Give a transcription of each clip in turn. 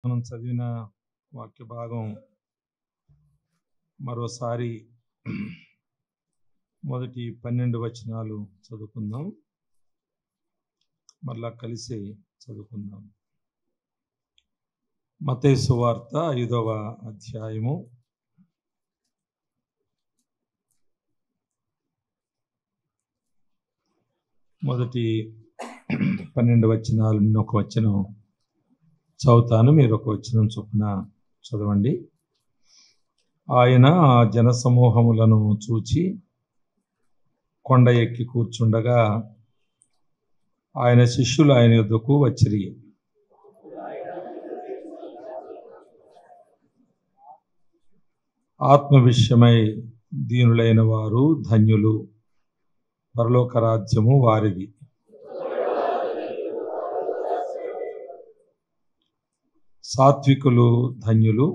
మనం చదివిన వాక్య భాగం మరోసారి మొదటి 12 వచనాలు చదువుకుందాం. మరలా కలిసి చదువుకుందాం. మత్తయి సువార్త 5వ అధ్యాయము మొదటి 12 వచనాలు. నేను ఒక వచనం చదువుతాను, మీరు ఒక వచనం చొప్పున చదవండి. ఆయన ఆ జనసమూహములను చూచి కొండ ఎక్కి కూర్చుండగా ఆయన శిష్యులు ఆయన యొద్దకు వచ్చిరి. ఆత్మ విషయమై దీనులైన వారు ధన్యులు, పరలోక రాజ్యము వారిది. సాత్వికులు ధన్యులు,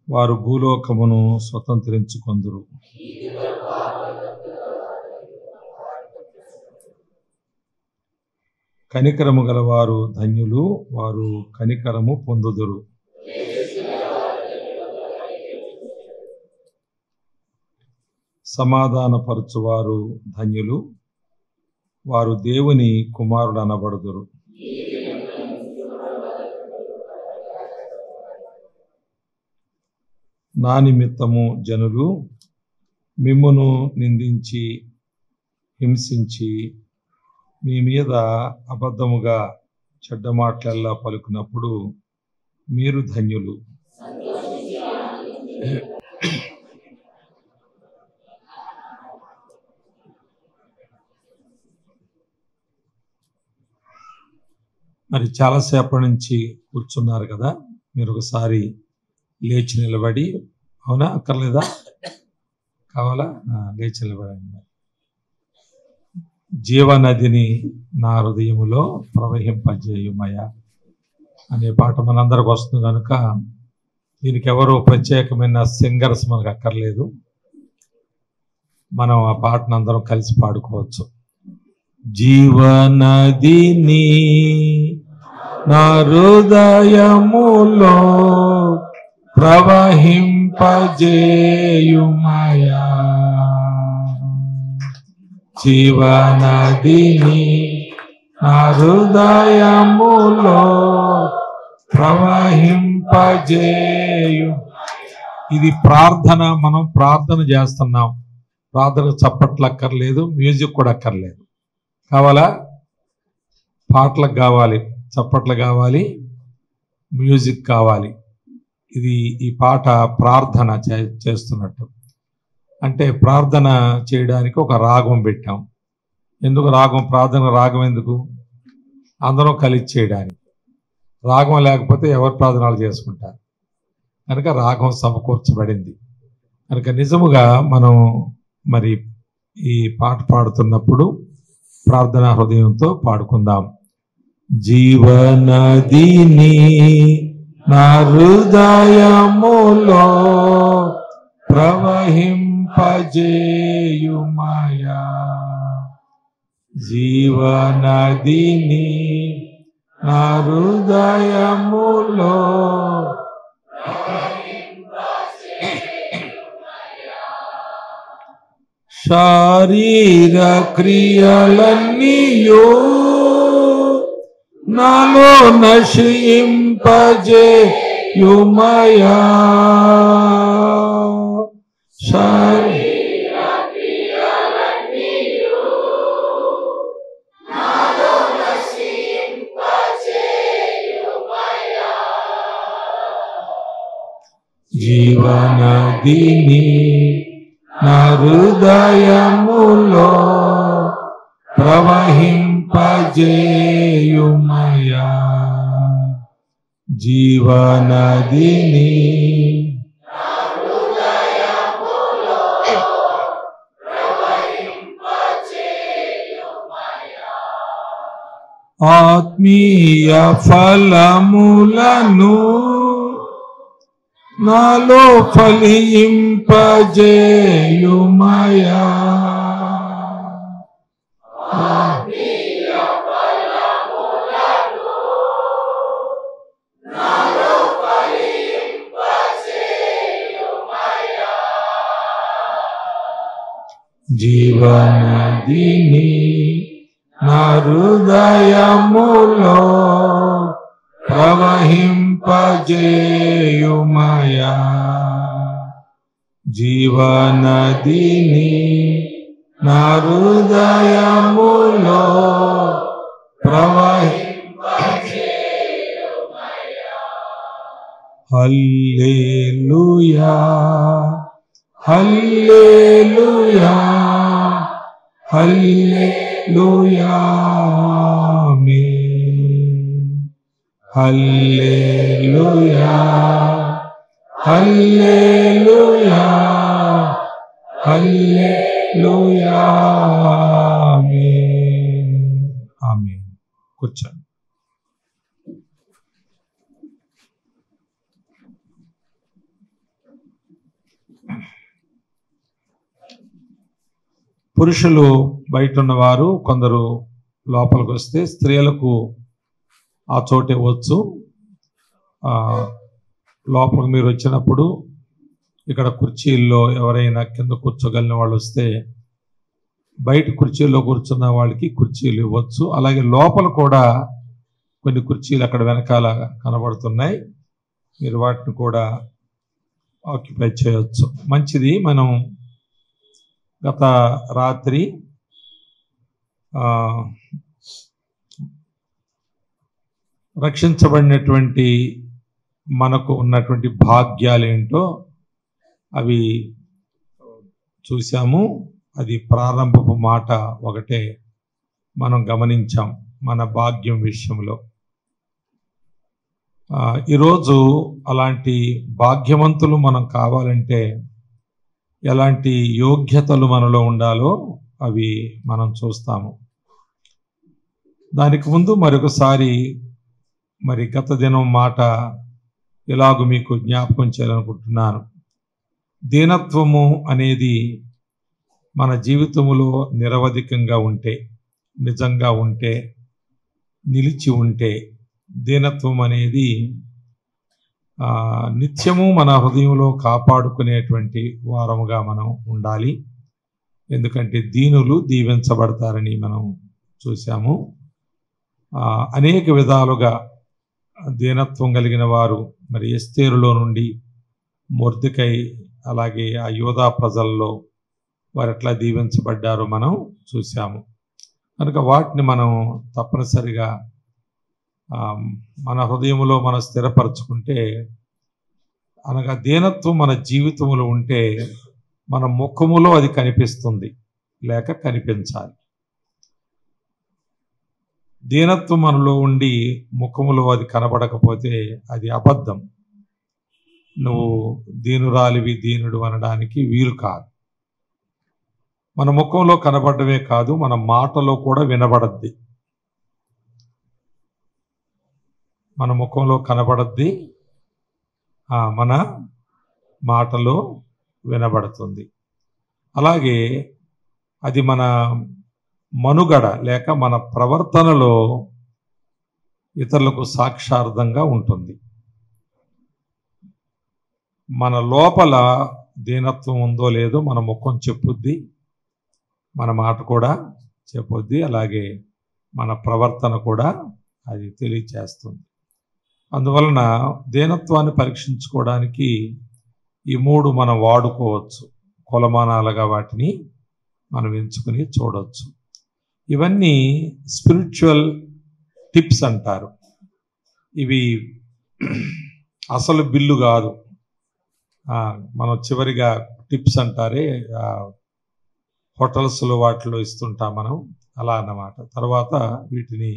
వారు భూలోకమును స్వతంత్రించుకొందురు. కనికరము గలవారు ధన్యులు, వారు కనికరము పొందుదురు. సమాధానపరచువారు ధన్యులు, వారు దేవుని కుమారుడు అనబడుదురు. నా నిమిత్తము జనులు మిమ్మును నిందించి హింసించి మీ మీద అబద్ధముగా చెడ్డ మాటలెల్లా పలుకున్నప్పుడు మీరు ధన్యులు. మరి చాలాసేపటి నుంచి కూర్చున్నారు కదా, మీరు ఒకసారి లేచి నిలబడి, అవునా అక్కర్లేదా, కావాలా, లేచి నిలబడండి. జీవనదిని నా హృదయములో ప్రవహింపజేయుమయ్యా అనే పాట మనందరికి వస్తుంది కనుక దీనికి ఎవరు ప్రత్యేకమైన సింగర్స్ మనకు అక్కర్లేదు. మనం ఆ పాటను అందరం కలిసి పాడుకోవచ్చు. జీవనదిని నా హృదయములో ప్రవహింపజేయుమయ్యా, జీవనదిని నా హృదయములో ప్రవహింపజేయు. ఇది ప్రార్థన, మనం ప్రార్థన చేస్తున్నాం. ప్రార్థన చప్పట్లు అక్కర్లేదు, మ్యూజిక్ కూడా అక్కర్లేదు. కావాలా? పాటలకు కావాలి, చప్పట్లు కావాలి, మ్యూజిక్ కావాలి. ఇది ఈ పాట ప్రార్థన చేస్తున్నట్టు. అంటే ప్రార్థన చేయడానికి ఒక రాగం పెట్టాం. ఎందుకు రాగం? ప్రార్థన రాగం ఎందుకు? అందరం కలిసి చేయడానికి. రాగం లేకపోతే ఎవరు ప్రార్థనలు చేసుకుంటారు కనుక రాగం సమకూర్చబడింది. కనుక నిజముగా మనం మరి ఈ పాట పాడుతున్నప్పుడు ప్రార్థనా హృదయంతో పాడుకుందాం. జీవనదిని నా హృదయములో ప్రవహింపజేయుమయ్యా, జీవనదిని నా హృదయములో. శారీర క్రియలన్నీయో నాలో నశింపజేయుమయ్యా, జీవనదిని నా హృదయములో ప్రవహింపజేయుమయ్యా, జీవనదిని ఆత్మీయ ఫలములను నాలో ఫలింపజేయుమయ్యా, ఆత్మీయ ఫలములను నాలో జీవనదిని నా హృదయములో ప్రవహింపజేయుమయా. జీవనదిని నా హృదయములో ప్రవహింపజేయుమయా. హల్లెలూయా హల్లెలూయా హల్లెలూయా ఆమేన్. హల్లెలూయా హల్లెలూయా హల్లెలూయా ఆమేన్. ఆమేన్. కూర్చోండి. పురుషులు బయట ఉన్నవారు కొందరు లోపలికి వస్తే స్త్రీలకు ఆ చోటే వచ్చు. లోపలికి మీరు వచ్చినప్పుడు ఇక్కడ కుర్చీల్లో ఎవరైనా కింద కూర్చోగలిగిన వాళ్ళు వస్తే బయట కుర్చీల్లో కూర్చున్న వాళ్ళకి కుర్చీలు ఇవ్వచ్చు. అలాగే లోపల కూడా కొన్ని కుర్చీలు అక్కడ వెనకాల కనబడుతున్నాయి, మీరు వాటిని కూడా ఆక్యుపై చేయవచ్చు. మంచిది. మనం గత రాత్రి రక్షించబడినటువంటి మనకు ఉన్నటువంటి భాగ్యాలేంటో అవి చూసాము. అది ప్రారంభపు మాట ఒకటే మనం గమనించాం మన భాగ్యం విషయంలో. ఈరోజు అలాంటి భాగ్యవంతులు మనం కావాలంటే ఎలాంటి యోగ్యతలు మనలో ఉండాలో అవి మనం చూస్తాము. దానికి ముందు మరొకసారి మరి గత దినం మాట ఇలాగ మీకు జ్ఞాపకం చేయాలనుకుంటున్నాను. దీనత్వము అనేది మన జీవితంలో నిరవధికంగా ఉంటే, నిజంగా ఉంటే, నిలిచి ఉంటే, దీనత్వం అనేది నిత్యము మన హృదయంలో కాపాడుకునేటువంటి వారముగా మనం ఉండాలి. ఎందుకంటే దీనులు దీవించబడతారని మనం చూసాము. అనేక విధాలుగా దీనత్వం కలిగిన వారు మరి ఎస్తేరులో నుండి మొర్దెకై, అలాగే ఆ యోధా ప్రజల్లో వారు ఎట్లా దీవించబడ్డారో మనం చూసాము. కనుక వాటిని మనం తప్పనిసరిగా మన హృదయంలో మనం స్థిరపరచుకుంటే, అనగా దీనత్వం మన జీవితంలో ఉంటే మన ముఖములో అది కనిపిస్తుంది, లేక కనిపించాలి. దీనత్వం మనలో ఉండి ముఖములో అది కనబడకపోతే అది అబద్ధం. నువ్వు దీనురాలివి, దీనుడు అనడానికి వీలు కాదు. మన ముఖంలో కనబడమే కాదు, మన మాటలో కూడా వినబడద్ది. మన ముఖంలో కనబడద్ది, మన మాటలో వినబడుతుంది. అలాగే అది మన మనుగడ లేక మన ప్రవర్తనలో ఇతరులకు సాక్షార్థంగా ఉంటుంది. మన లోపల దీనత్వం ఉందో లేదో మన ముఖం చెప్పుద్ది, మన మాట కూడా చెప్పుద్ది, అలాగే మన ప్రవర్తన కూడా అది తెలియచేస్తుంది. అందువలన దీనత్వాన్ని పరీక్షించుకోవడానికి ఈ 3 మనం వాడుకోవచ్చు. కొలమానాలుగా వాటిని మనం ఎంచుకుని చూడవచ్చు. ఇవన్నీ స్పిరిచువల్ టిప్స్ అంటారు. ఇవి అసలు బిల్లు కాదు. మనం చివరిగా టిప్స్ అంటారే, హోటల్స్లో వాటిలో ఇస్తుంటాం మనం, అలా అన్నమాట. తర్వాత వీటిని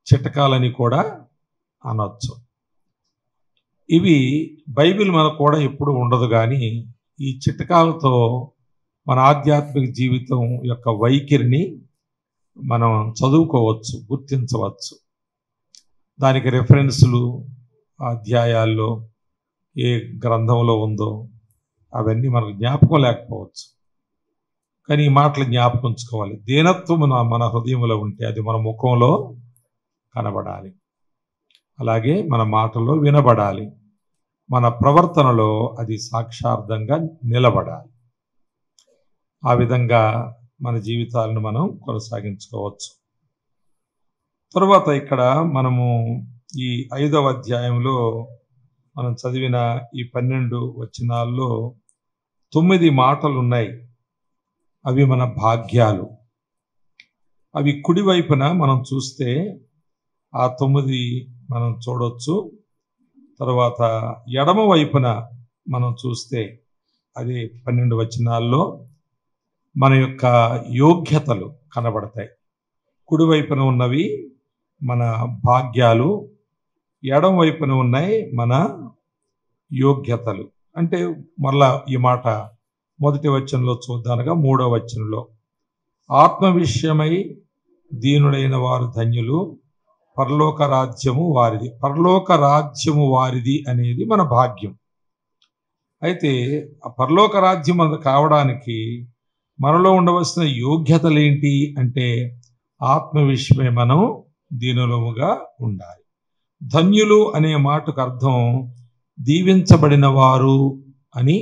చిట్కాలని కూడా అనొచ్చు. ఇవి బైబిల్ మనకు కూడా ఎప్పుడు ఉండదు, కానీ ఈ చిట్కాలతో మన ఆధ్యాత్మిక జీవితం యొక్క వైఖరిని మనం చదువుకోవచ్చు, గుర్తించవచ్చు. దానికి రెఫరెన్సులు అధ్యాయాల్లో ఏ గ్రంథంలో ఉందో అవన్నీ మనకు జ్ఞాపకం లేకపోవచ్చు, కానీ ఈ మాటలు జ్ఞాపకం ఉంచుకోవాలి. దీనత్వం మన హృదయంలో ఉంటే అది మన ముఖంలో కనబడాలి, అలాగే మన మాటల్లో వినబడాలి, మన ప్రవర్తనలో అది సాక్షార్థంగా నిలబడాలి. ఆ విధంగా మన జీవితాలను మనం కొనసాగించుకోవచ్చు. తరువాత ఇక్కడ మనము ఈ 5వ అధ్యాయంలో మనం చదివిన ఈ 12 వచనాల్లో 9 మాటలు ఉన్నాయి. అవి మన భాగ్యాలు. అవి కుడివైపున మనం చూస్తే ఆ 9 మనం చూడొచ్చు. తర్వాత ఎడమ వైపున మనం చూస్తే అది 12 వచనాల్లో మన యొక్క యోగ్యతలు కనబడతాయి. కుడివైపున ఉన్నవి మన భాగ్యాలు, ఎడమ వైపున ఉన్నాయి మన యోగ్యతలు. అంటే మళ్ళా ఈ మాట మొదటి వచనంలో చూద్దానగా 3వ వచనంలో, ఆత్మ విషయమై దీనుడైన వారు ధన్యులు, పరలోక రాజ్యము వారిది. పరలోక రాజ్యము వారిది అనేది మన భాగ్యం. అయితే ఆ పరలోక రాజ్యం అది కావడానికి మనలో ఉండవలసిన యోగ్యతలేంటి అంటే ఆత్మ విషయమై మనం దీనులముగా ఉండాలి. ధన్యులు అనే మాటకు అర్థం దీవించబడిన వారు అని,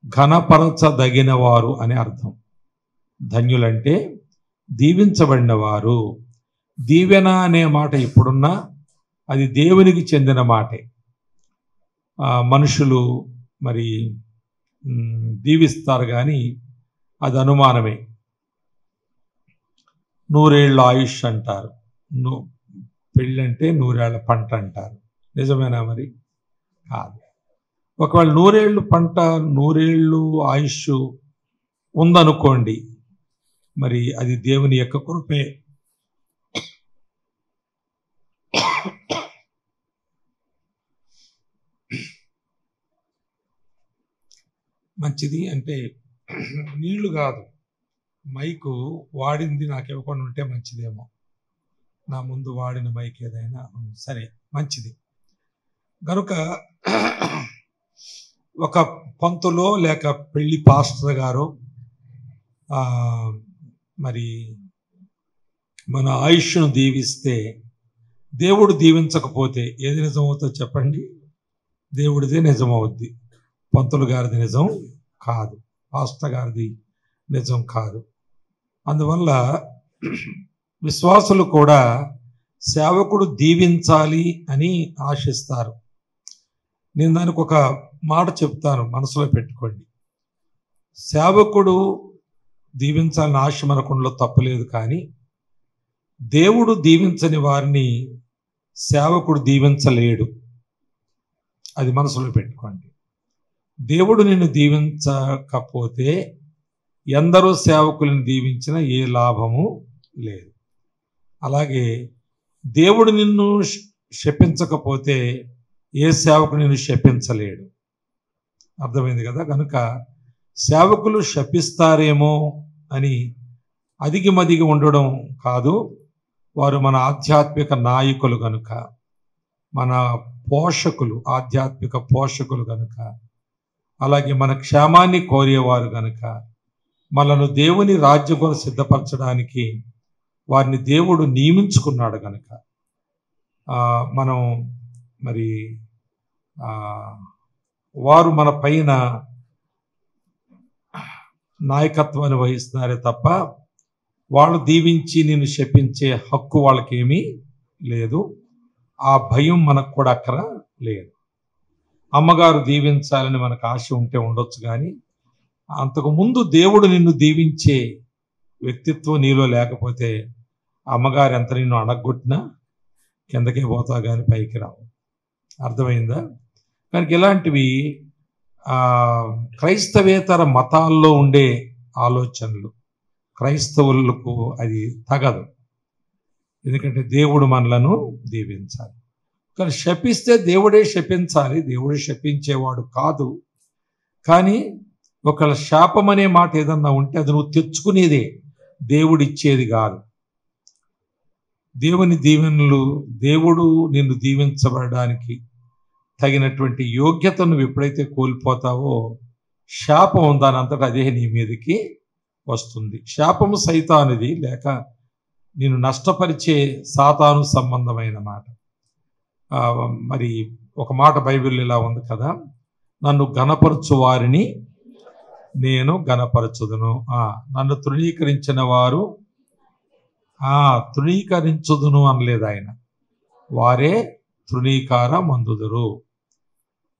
ఘనపరచదగిన వారు అని అర్థం. ధన్యులంటే దీవించబడిన వారు. దీవెన అనే మాట ఎప్పుడున్నా అది దేవునికి చెందిన మాటే. మనుషులు మరి దీవిస్తారు కానీ అది అనుమానమే. 100 ఏళ్ళ ఆయుష్ అంటారు, పెళ్ళంటే 100 ఏళ్ల పంట అంటారు. నిజమేనా? మరి కాదు. ఒకవేళ 100 ఏళ్ళు పంట, 100 ఏళ్ళు ఆయుష్ ఉందనుకోండి, మరి అది దేవుని యొక్క కృపే. మంచిది అంటే నీళ్లు కాదు, మైకు వాడింది నాకు ఇవ్వకుండా ఉంటే మంచిదేమో. నా ముందు వాడిన మైక్ ఏదైనా సరే మంచిది. కనుక ఒక పంతులో లేక పెళ్లి పాస్టర్ గారు మరి మన ఆయుష్ను దీవిస్తే, దేవుడు దీవించకపోతే ఏది నిజమవుతుందో చెప్పండి? దేవుడిదే నిజమవుద్ది, పంతులు గారిది నిజం కాదు, పాస్టర్ గారిది నిజం కాదు. అందువల్ల విశ్వాసులు కూడా సేవకుడు దీవించాలి అని ఆశిస్తారు. నేను దానికి ఒక మాట చెప్తాను, మనసులో పెట్టుకోండి. సేవకుడు దీవించాలని ఆశ మనకుండలో తప్పులేదు, కానీ దేవుడు దీవించని వారిని సేవకుడు దీవించలేడు. అది మనసులో పెట్టుకోండి. దేవుడు నిన్ను దీవించకపోతే ఎందరో సేవకులను దీవించినా ఏ లాభము లేదు. అలాగే దేవుడు నిన్ను శపించకపోతే ఏ సేవకుడు నిన్ను శపించలేడు. అర్థమైంది కదా? కనుక సేవకులు శపిస్తారేమో అని అదిగి మదిగి ఉండడం కాదు. వారు మన ఆధ్యాత్మిక నాయకులు కనుక, మన పోషకులు, ఆధ్యాత్మిక పోషకులు కనుక, అలాగే మన క్షేమాన్ని కోరేవారు కనుక, మనను దేవుని రాజ్యం కోసం సిద్ధపరచడానికి వారిని దేవుడు నియమించుకున్నాడు కనుక మనం మరి వారు మన పైన నాయకత్వాన్ని వహిస్తున్నారే తప్ప వాళ్ళు దీవించి నిన్ను శపించే హక్కు వాళ్ళకేమీ లేదు. ఆ భయం మనకు కూడా అక్కడ లేదు. అమ్మగారు దీవించాలని మనకు ఆశ ఉంటే ఉండొచ్చు, కానీ అంతకుముందు దేవుడు నిన్ను దీవించే వ్యక్తిత్వం నీలో లేకపోతే అమ్మగారు ఎంత నిన్ను అణగొట్టినా కిందకే పోతా కానీ పైకి రావు. అర్థమైందా? కనుక ఇలాంటివి క్రైస్తవేతర మతాల్లో ఉండే ఆలోచనలు క్రైస్తవులకు అది తగదు. ఎందుకంటే దేవుడు మనలను దీవించాలి. కానీ శపిస్తే దేవుడే శపించాలి, దేవుడే శపించేవాడు కాదు. కానీ ఒకళ్ళ శాపం అనే మాట ఏదన్నా ఉంటే అది నువ్వు తెచ్చుకునేదే, దేవుడిచ్చేది కాదు. దేవుని దీవెనలు, దేవుడు నిన్ను దీవించబడడానికి తగినటువంటి యోగ్యతను నువ్వు ఎప్పుడైతే కోల్పోతావో శాపం దాని అంతటా అదే నీ మీదకి వస్తుంది. శాపము సైతానిది, లేక నిన్ను నష్టపరిచే సాతాను సంబంధమైన మాట. మరి ఒక మాట బైబిల్ ఇలా ఉంది కదా, నన్ను ఘనపరచు వారిని నేను గణపరచుదును. నన్ను తృణీకరించిన వారు తృణీకరించుదును అనలేదు ఆయన, వారే తృణీకార మందుదురు.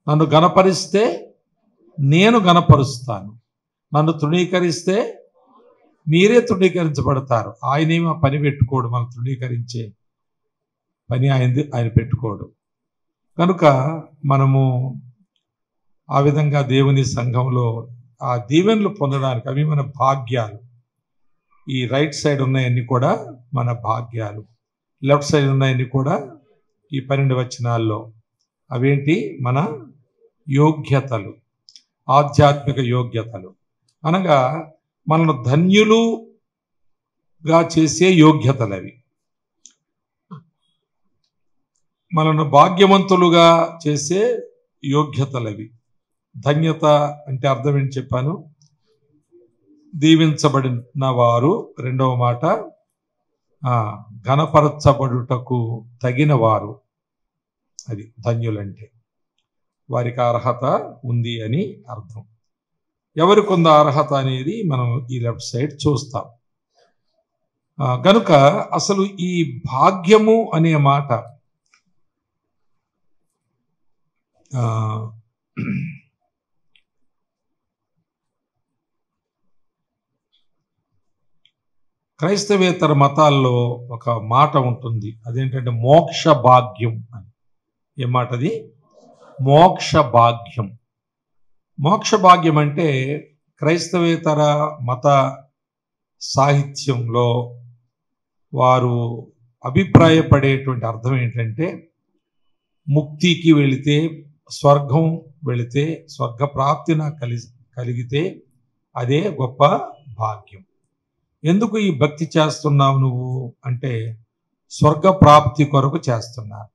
నన్ను గణపరిస్తే నేను గణపరుస్తాను, నన్ను తృణీకరిస్తే మీరే తృణీకరించబడతారు. ఆయనేమో పని పెట్టుకోడు, మనం తృణీకరించే పని ఆయన పెట్టుకోడు. కనుక మనము ఆ విధంగా దేవుని సంఘంలో ఆ దీవెనలు పొందడానికి అవి మన భాగ్యాలు. ఈ రైట్ సైడ్ ఉన్నాయన్నీ కూడా మన భాగ్యాలు, లెఫ్ట్ సైడ్ ఉన్నాయన్నీ కూడా ఈ 12 వచనాల్లో అవేంటి? మన యోగ్యతలు, ఆధ్యాత్మిక యోగ్యతలు. అనగా మనను ధన్యులుగా చేసే యోగ్యతలు అవి. మనను భాగ్యవంతులుగా చేసే యోగ్యతలు అవి. ధన్యత అంటే అర్థం ఏంటి చెప్పాను? దీవించబడిన వారు, రెండవ మాట ఘనపరచబడుటకు తగిన వారు. అది ధన్యులంటే వారికి అర్హత ఉంది అని అర్థం. ఎవరికి ఉందా అర్హత అనేది మనం ఈ లెఫ్ట్ సైడ్ చూస్తాం. గనుక అసలు ఈ భాగ్యము అనే మాట క్రైస్తవేతర మతాల్లో ఒక మాట ఉంటుంది, అదేంటంటే మోక్ష భాగ్యం అని. ఏ మాట అది? మోక్ష భాగ్యం. మోక్ష భాగ్యం అంటే క్రైస్తవేతర మత సాహిత్యంలో వారు అభిప్రాయపడేటువంటి అర్థం ఏంటంటే, ముక్తికి వెళితే, స్వర్గం వెళితే, స్వర్గ ప్రాప్తి నాకు కలిగితే అదే గొప్ప భాగ్యం. ఎందుకు ఈ భక్తి చేస్తున్నావు నువ్వు అంటే, స్వర్గ ప్రాప్తి కొరకు చేస్తున్నారు.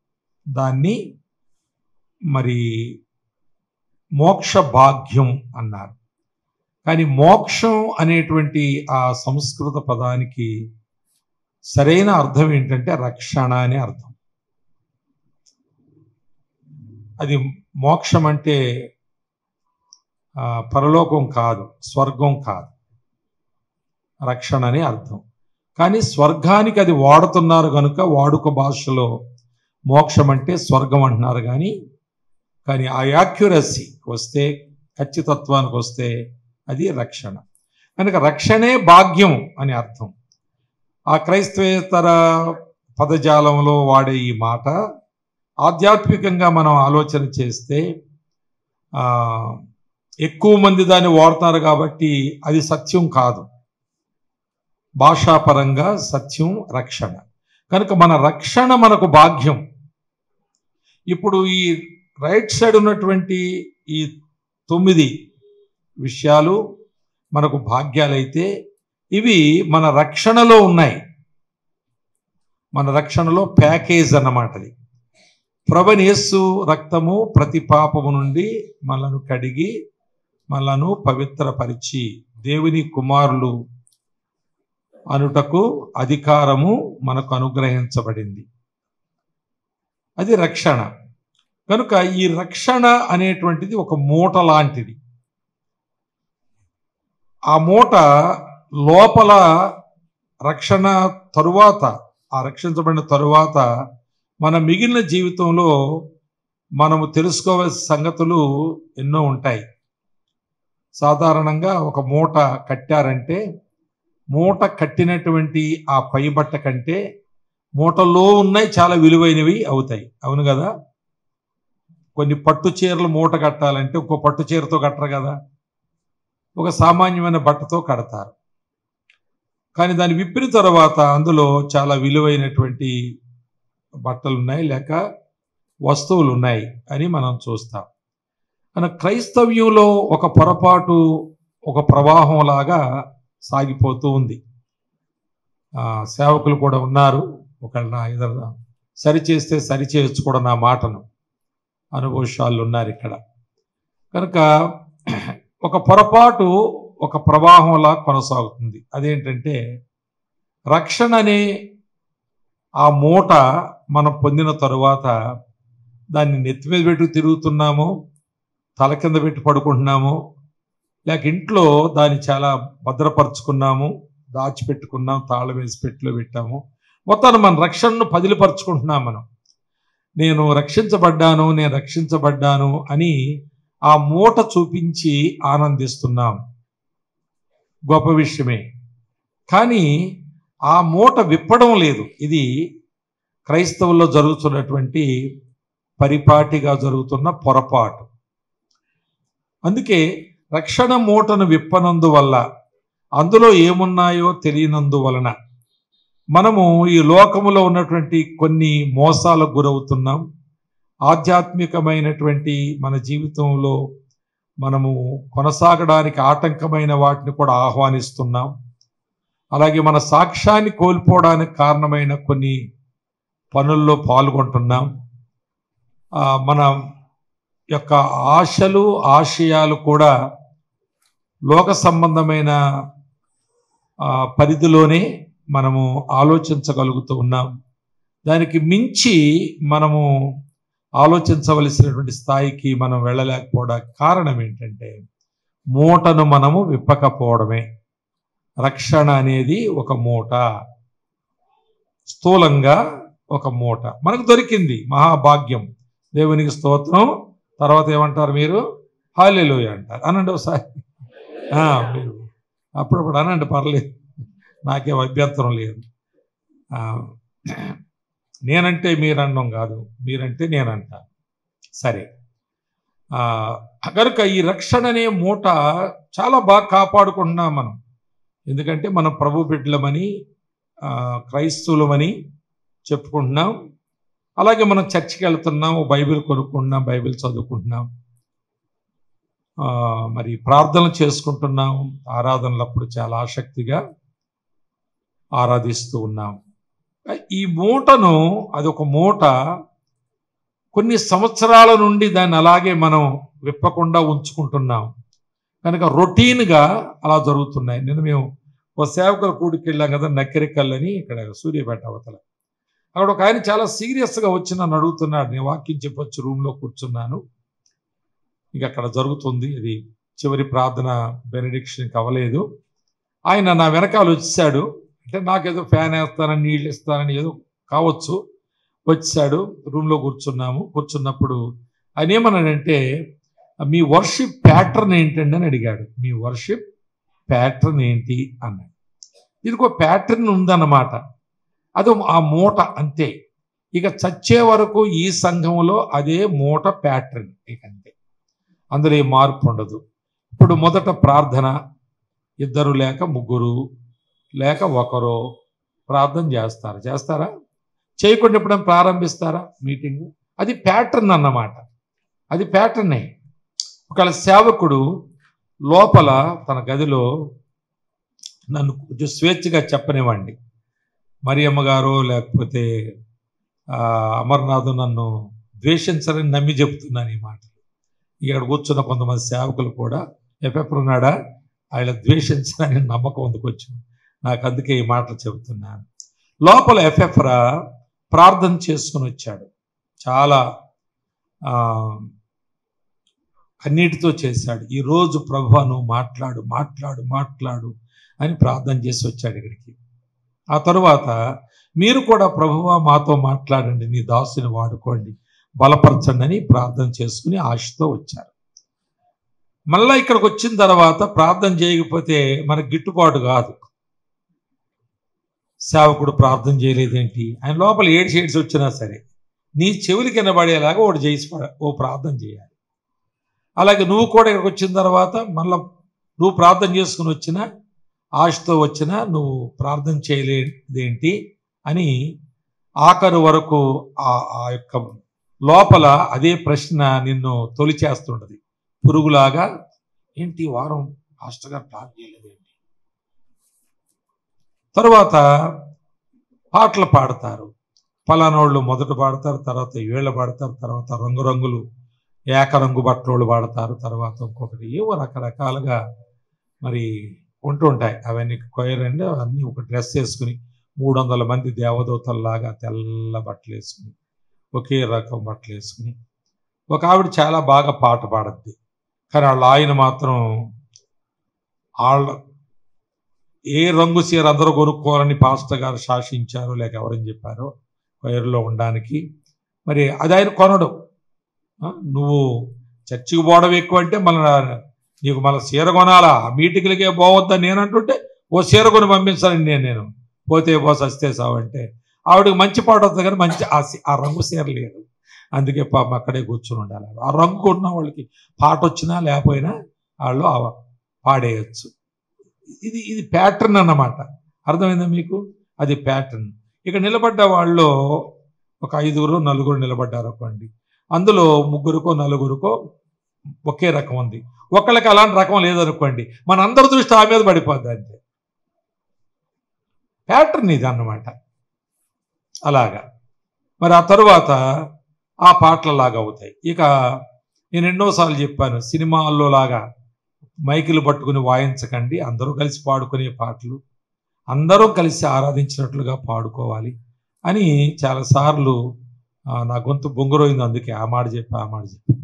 దాన్ని మరి మోక్ష భాగ్యం అన్నారు. కానీ మోక్షం అనేటువంటి ఆ సంస్కృత పదానికి సరైన అర్థం ఏంటంటే రక్షణ అనే అర్థం. అది మోక్షం అంటే పరలోకం కాదు, స్వర్గం కాదు, రక్షణ అనే అర్థం. కానీ స్వర్గానికి అది వాడుతున్నారు కనుక వాడుక భాషలో మోక్షం అంటే స్వర్గం అంటున్నారు. కానీ ఆ యాక్యురసీ వస్తే, ఖచ్చితత్వానికి వస్తే అది రక్షణ. కనుక రక్షణే భాగ్యం అని అర్థం. ఆ క్రైస్తవేతర పదజాలంలో వాడే ఈ మాట ఆధ్యాత్మికంగా మనం ఆలోచన చేస్తే ఎక్కువ మంది దాన్ని వాడతారు కాబట్టి అది సత్యం కాదు. భాషాపరంగా సత్యం రక్షణ. కనుక మన రక్షణ మనకు భాగ్యం. ఇప్పుడు ఈ రైట్ సైడ్ ఉన్నటువంటి ఈ 9 విషయాలు మనకు భాగ్యాలైతే ఇవి మన రక్షణలో ఉన్నాయి. మన రక్షణలో ప్యాకేజ్ అన్నమాట. అది ప్రభువైన యేసు రక్తము ప్రతి పాపము నుండి మనలను కడిగి మనలను పవిత్రపరిచి దేవుని కుమారులు అనుటకు అధికారము మనకు అనుగ్రహించబడింది. అది రక్షణ. కనుక ఈ రక్షణ అనేటువంటిది ఒక మూట లాంటిది. ఆ మూట లోపల రక్షణ తరువాత, ఆ రక్షించబడిన తరువాత మన మిగిలిన జీవితంలో మనము తెలుసుకోవాల్సిన సంగతులు ఎన్నో ఉంటాయి. సాధారణంగా ఒక మూట కట్టారంటే మూట కట్టినటువంటి ఆ పై బట్ట కంటే మూటలో ఉన్నాయి చాలా విలువైనవి అవుతాయి. అవును కదా? కొన్ని పట్టు చీరలు మూట కట్టాలంటే ఒక పట్టు చీరతో కట్టరు కదా, ఒక సామాన్యమైన బట్టతో కడతారు. కానీ దాన్ని విప్పిన తర్వాత అందులో చాలా విలువైనటువంటి బట్టలు ఉన్నాయి, లేక వస్తువులు ఉన్నాయి అని మనం చూస్తాం. మన క్రైస్తవ్యంలో ఒక పొరపాటు, ఒక ప్రవాహం లాగా సాగిపోతూ ఉంది. సేవకులు కూడా ఉన్నారు, ఒకళ్ళ ఏదైనా సరిచేస్తే సరిచేయచ్చు కూడా నా మాటను అనుభవశాలు ఉన్నారు ఇక్కడ. కనుక ఒక పొరపాటు, ఒక ప్రవాహంలా కొనసాగుతుంది. అదేంటంటే రక్షణ అనే ఆ మూట మనం పొందిన తరువాత దాన్ని నెత్తి మీద పెట్టి తిరుగుతున్నాము, తల కింద పెట్టి పడుకుంటున్నాము, లేక ఇంట్లో దాన్ని చాలా భద్రపరుచుకున్నాము, దాచిపెట్టుకున్నాం, తాళం వేసి పెట్టిలో పెట్టాము. మొత్తాన్ని మన రక్షణను పదిలిపరుచుకుంటున్నాం. నేను రక్షించబడ్డాను అని ఆ మూట చూపించి ఆనందిస్తున్నాం. గొప్ప విషయమే. కానీ ఆ మూట విప్పడం లేదు. ఇది క్రైస్తవుల్లో జరుగుతున్నటువంటి పరిపాటిగా జరుగుతున్న పొరపాటు. అందుకే రక్షణ మూటను విప్పనందువల్ల, అందులో ఏమున్నాయో తెలియనందువలన మనము ఈ లోకములో ఉన్నటువంటి కొన్ని మోసాలకు గురవుతున్నాం. ఆధ్యాత్మికమైనటువంటి మన జీవితంలో మనము కొనసాగడానికి ఆటంకమైన వాటిని కూడా ఆహ్వానిస్తున్నాం. అలాగే మన సాక్ష్యాన్ని కోల్పోవడానికి కారణమైన కొన్ని పనుల్లో పాల్గొంటున్నాం. మన యొక్క ఆశలు, ఆశయాలు కూడా లోక సంబంధమైన పరిధిలోనే మనము ఆలోచించగలుగుతూ ఉన్నాం. దానికి మించి మనము ఆలోచించవలసినటువంటి స్థాయికి మనం వెళ్ళలేకపోవడానికి కారణం ఏంటంటే, మూటను మనము విప్పకపోవడమే. రక్షణ అనేది ఒక మూట, స్థూలంగా ఒక మూట మనకు దొరికింది. మహాభాగ్యం, దేవునికి స్తోత్రం. తర్వాత ఏమంటారు మీరు? హల్లెలూయా అంటారు. అనండి ఒకసారి. మీరు అప్పుడప్పుడు అనండి, పర్లేదు, నాకేం అభ్యంతరం లేదు. నేనంటే మీరనడం కాదు, మీరంటే నేనంటా. సరే, కనుక ఈ రక్షణ అనే మూట చాలా బాగా కాపాడుకుంటున్నాం మనం. ఎందుకంటే మనం ప్రభు బిడ్డలమని, క్రైస్తవులమని చెప్పుకుంటున్నాం. అలాగే మనం చర్చికి వెళ్తున్నాం, బైబిల్ కొనుక్కుంటున్నాం, బైబిల్ చదువుకుంటున్నాం, మరి ప్రార్థనలు చేసుకుంటున్నాం, ఆరాధనలప్పుడు చాలా ఆసక్తిగా ఆరాధిస్తూ ఉన్నాం. ఈ మూటను, అదొక మూట, కొన్ని సంవత్సరాల నుండి దాన్ని అలాగే మనం విప్పకుండా ఉంచుకుంటున్నాం. కనుక రొటీన్గా అలా జరుగుతున్నాయి. నేను మేము ఒక సేవకుల కూడికి వెళ్ళాం కదా, నక్కెరికల్లని, ఇక్కడ సూర్యాపేట అవతల. అక్కడ ఒక ఆయన చాలా సీరియస్గా వచ్చి నన్ను అడుగుతున్నాడు. నేను వాక్యం చెప్పొచ్చు, రూమ్లో కూర్చున్నాను, ఇక అక్కడ జరుగుతుంది, ఇది చివరి ప్రార్థన బెనడిక్షన్కి అవ్వలేదు. ఆయన నా వెనకాల వచ్చాడు. అంటే నాకేదో ఫ్యాన్ వేస్తానని, నీళ్ళు ఇస్తానని ఏదో కావచ్చు. వచ్చాడు, రూమ్లో కూర్చున్నప్పుడు ఆయన ఏమన్నాడంటే, మీ వర్షిప్ ప్యాటర్న్ ఏంటండి అని అడిగాడు. మీ వర్షిప్ ప్యాటర్న్ ఏంటి అన్నాడు. దీనికి ఒక ప్యాటర్న్ ఉందన్నమాట. అది ఆ మూట అంతే. ఇక చచ్చే వరకు ఈ సంఘంలో అదే మూట ప్యాటర్న్, ఇక అంతే. అందులో ఏ మార్పు ఉండదు. ఇప్పుడు మొదట ప్రార్థన, ఇద్దరు లేక ముగ్గురు లేక ఒకరు ప్రార్థన చేస్తారా? చేయకుండా ఎప్పుడైనా ప్రారంభిస్తారా మీటింగ్? అది ప్యాటర్న్ అన్నమాట. అది ప్యాటర్నే. ఒకవేళ సేవకుడు లోపల తన గదిలో నన్ను కొంచెం స్వేచ్ఛగా చెప్పనివ్వండి, మరియమ్మ గారు లేకపోతే అమర్నాథ్ నన్ను ద్వేషించాలని నమ్మి చెప్తున్నాను ఈ మాటలు. ఇక్కడ కూర్చున్న కొంతమంది సేవకులు కూడా ఎప్పుడున్నాడా ఆయన ద్వేషించాలని నమ్మకం అందుకొచ్చు. నాకు అందుకే ఈ మాటలు చెబుతున్నాను. లోపల ఎఫెఫ్రా ప్రార్థన చేసుకుని వచ్చాడు. చాలా అన్నిటితో చేశాడు. ఈరోజు ప్రభువా నువ్వు మాట్లాడు అని ప్రార్థన చేసి వచ్చాడు ఇక్కడికి. ఆ తరువాత మీరు కూడా ప్రభువా మాతో మాట్లాడండి, నీ దాసుని వాడుకోండి, బలపరచండి అని ప్రార్థన చేసుకుని ఆశతో వచ్చారు. మళ్ళా ఇక్కడికి వచ్చిన తర్వాత ప్రార్థన చేయకపోతే మనకు గిట్టుబాటు కాదు. సేవకుడు ప్రార్థన చేయలేదేంటి, ఆయన లోపల ఏడ్చి వచ్చినా సరే నీ చెవులు కింద పడేలాగా ఓ ప్రార్థన చేయాలి. అలాగే నువ్వు కూడా ఇక్కడికి వచ్చిన తర్వాత మళ్ళీ నువ్వు ప్రార్థన చేసుకుని వచ్చినా, ఆశతో వచ్చినా నువ్వు ప్రార్థన చేయలేదేంటి అని ఆఖరు వరకు ఆ యొక్క లోపల అదే ప్రశ్న నిన్ను తొలిచేస్తుంటది. పురుగులాగా, ఏంటి వారం పాస్టర్ గారు ప్రార్థన చేయలేదేంటి? తరువాత పాటలు పాడతారు. పలానోళ్ళు మొదట పాడతారు, తర్వాత వీళ్ళు పాడతారు, తర్వాత రంగురంగులు ఏకరంగు బట్టలు పాడతారు, తర్వాత ఇంకొకటి ఏవో రకరకాలుగా మరి ఉంటుంటాయి. అవన్నీ కొయర్ అండి. అవన్నీ ఒక డ్రెస్ వేసుకుని 300 మంది దేవదూతల్లాగా తెల్ల బట్టలు వేసుకుని, ఒకే రకం బట్టలు వేసుకుని, ఒక ఆవిడ చాలా బాగా పాట పాడద్ది. కానీ వాళ్ళ ఆయన మాత్రం వాళ్ళ ఏ రంగు చీర అందరూ కొనుక్కోవాలని పాస్టర్ గారు శాసించారో లేక ఎవరని చెప్పారో వైర్లో ఉండడానికి, మరి అది ఆయన కొనడు. నువ్వు చర్చికి పోవడం ఎక్కువ అంటే మళ్ళీ నీకు మళ్ళీ చీర కొనాలా, మీటింగ్లకే పోవద్దని నేను అంటుంటే ఓ చీర కొని పంపించాలండి నేను పోతే సస్తే సావంటే ఆవిడకి మంచి పాట వస్తుంది కానీ మంచి ఆ రంగు చీర లేదు. అందుకే పాపం అక్కడే కూర్చొని ఉండాలి. ఆ రంగు ఉన్న వాళ్ళకి పాట వచ్చినా లేకపోయినా వాళ్ళు పాడేయచ్చు. ఇది ప్యాటర్న్ అన్నమాట. అర్థమైందా మీకు? అది ప్యాటర్న్. ఇక నిలబడ్డ వాళ్ళు ఒక 5 4 నిలబడ్డారు అనుకోండి, అందులో 3కో 4కో ఒకే రకం ఉంది, ఒకళ్ళకి అలాంటి రకం లేదనుకోండి, మన అందరి దృష్టి ఆ మీద పడిపోద్ది. అంతే ప్యాటర్న్ ఇది అన్నమాట. అలాగా మరి ఆ తరువాత ఆ పాటలలాగా అవుతాయి. ఇక నేను ఎన్నోసార్లు చెప్పాను, సినిమాల్లో లాగా మైకులు పట్టుకుని వాయించకండి, అందరూ కలిసి పాడుకునే పాటలు, అందరూ కలిసి ఆరాధించినట్లుగా పాడుకోవాలి అని చాలాసార్లు నా గొంతు బొంగురోయింది. అందుకే ఆ మాట చెప్పి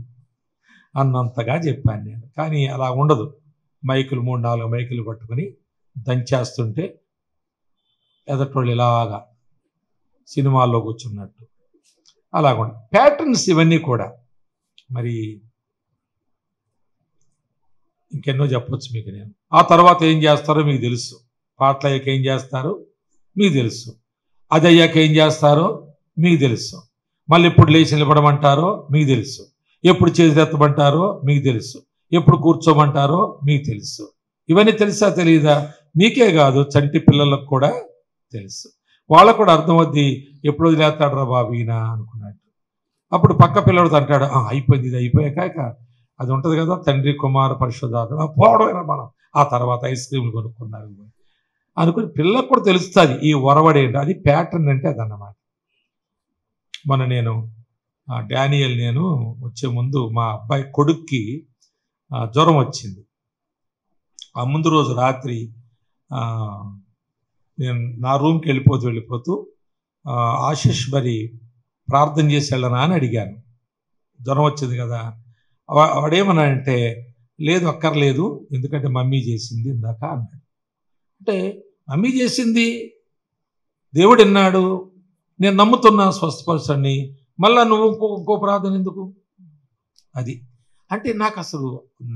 అన్నంతగా చెప్పాను నేను. కానీ అలా ఉండదు. మైకులు 3-4 మైకులు పట్టుకుని దంచేస్తుంటే ఎదటోళ్ళు ఇలాగా సినిమాల్లో కూర్చున్నట్టు అలాగ ప్యాటర్న్స్ ఇవన్నీ కూడా. మరి ఇంకెన్నో చెప్పొచ్చు మీకు నేను. ఆ తర్వాత ఏం చేస్తారో మీకు తెలుసు. పాటలు అయ్యాక ఏం చేస్తారో మీకు తెలుసు. అది అయ్యాక ఏం చేస్తారో మీకు తెలుసు. మళ్ళీ ఎప్పుడు లేచి నిలబడమంటారో మీకు తెలుసు. ఎప్పుడు చేతులెత్తమంటారో మీకు తెలుసు. ఎప్పుడు కూర్చోమంటారో మీకు తెలుసు. ఇవన్నీ తెలుసా తెలియదా? మీకే కాదు, చంటి పిల్లలకు కూడా తెలుసు. వాళ్ళకు కూడా అర్థమవుద్ది. ఎప్పుడు వదిలేస్తాడు రా బాబు ఈయన అనుకున్నట్టు. అప్పుడు పక్క పిల్లడితో అంటాడు, అయిపోయింది, ఇది అయిపోయాక అది ఉంటుంది కదా, తండ్రి కుమార పరిశుద్ధాత్మ పోవడమేనా మనం, ఆ తర్వాత ఐస్ క్రీమ్లు కొనుక్కున్నారు అనుకుని పిల్లలకు కూడా తెలుస్తుంది ఈ ఒరవడేంటి. అది ప్యాటర్న్ అంటే అదన్నమాట. మొన్న నేను డానియల్ నేను వచ్చే ముందు మా అబ్బాయి కొడుక్కి జ్వరం వచ్చింది. ఆ ముందు రోజు రాత్రి నేను నా రూమ్కి వెళ్ళిపోతూ ఆశీష్ మరి ప్రార్థన చేసి వెళ్ళనా అని అడిగాను. జ్వరం వచ్చింది కదా. వాడేమన్నాడంటే లేదు అక్కర్లేదు, ఎందుకంటే మమ్మీ చేసింది ఇందాక అన్నాడు. అంటే మమ్మీ చేసింది, దేవుడు విన్నాడు, నేను నమ్ముతున్నా స్వస్థపరచండి, మళ్ళా నువ్వు ఇంకో ప్రార్థన ఎందుకు? అది అంటే నాకు అసలు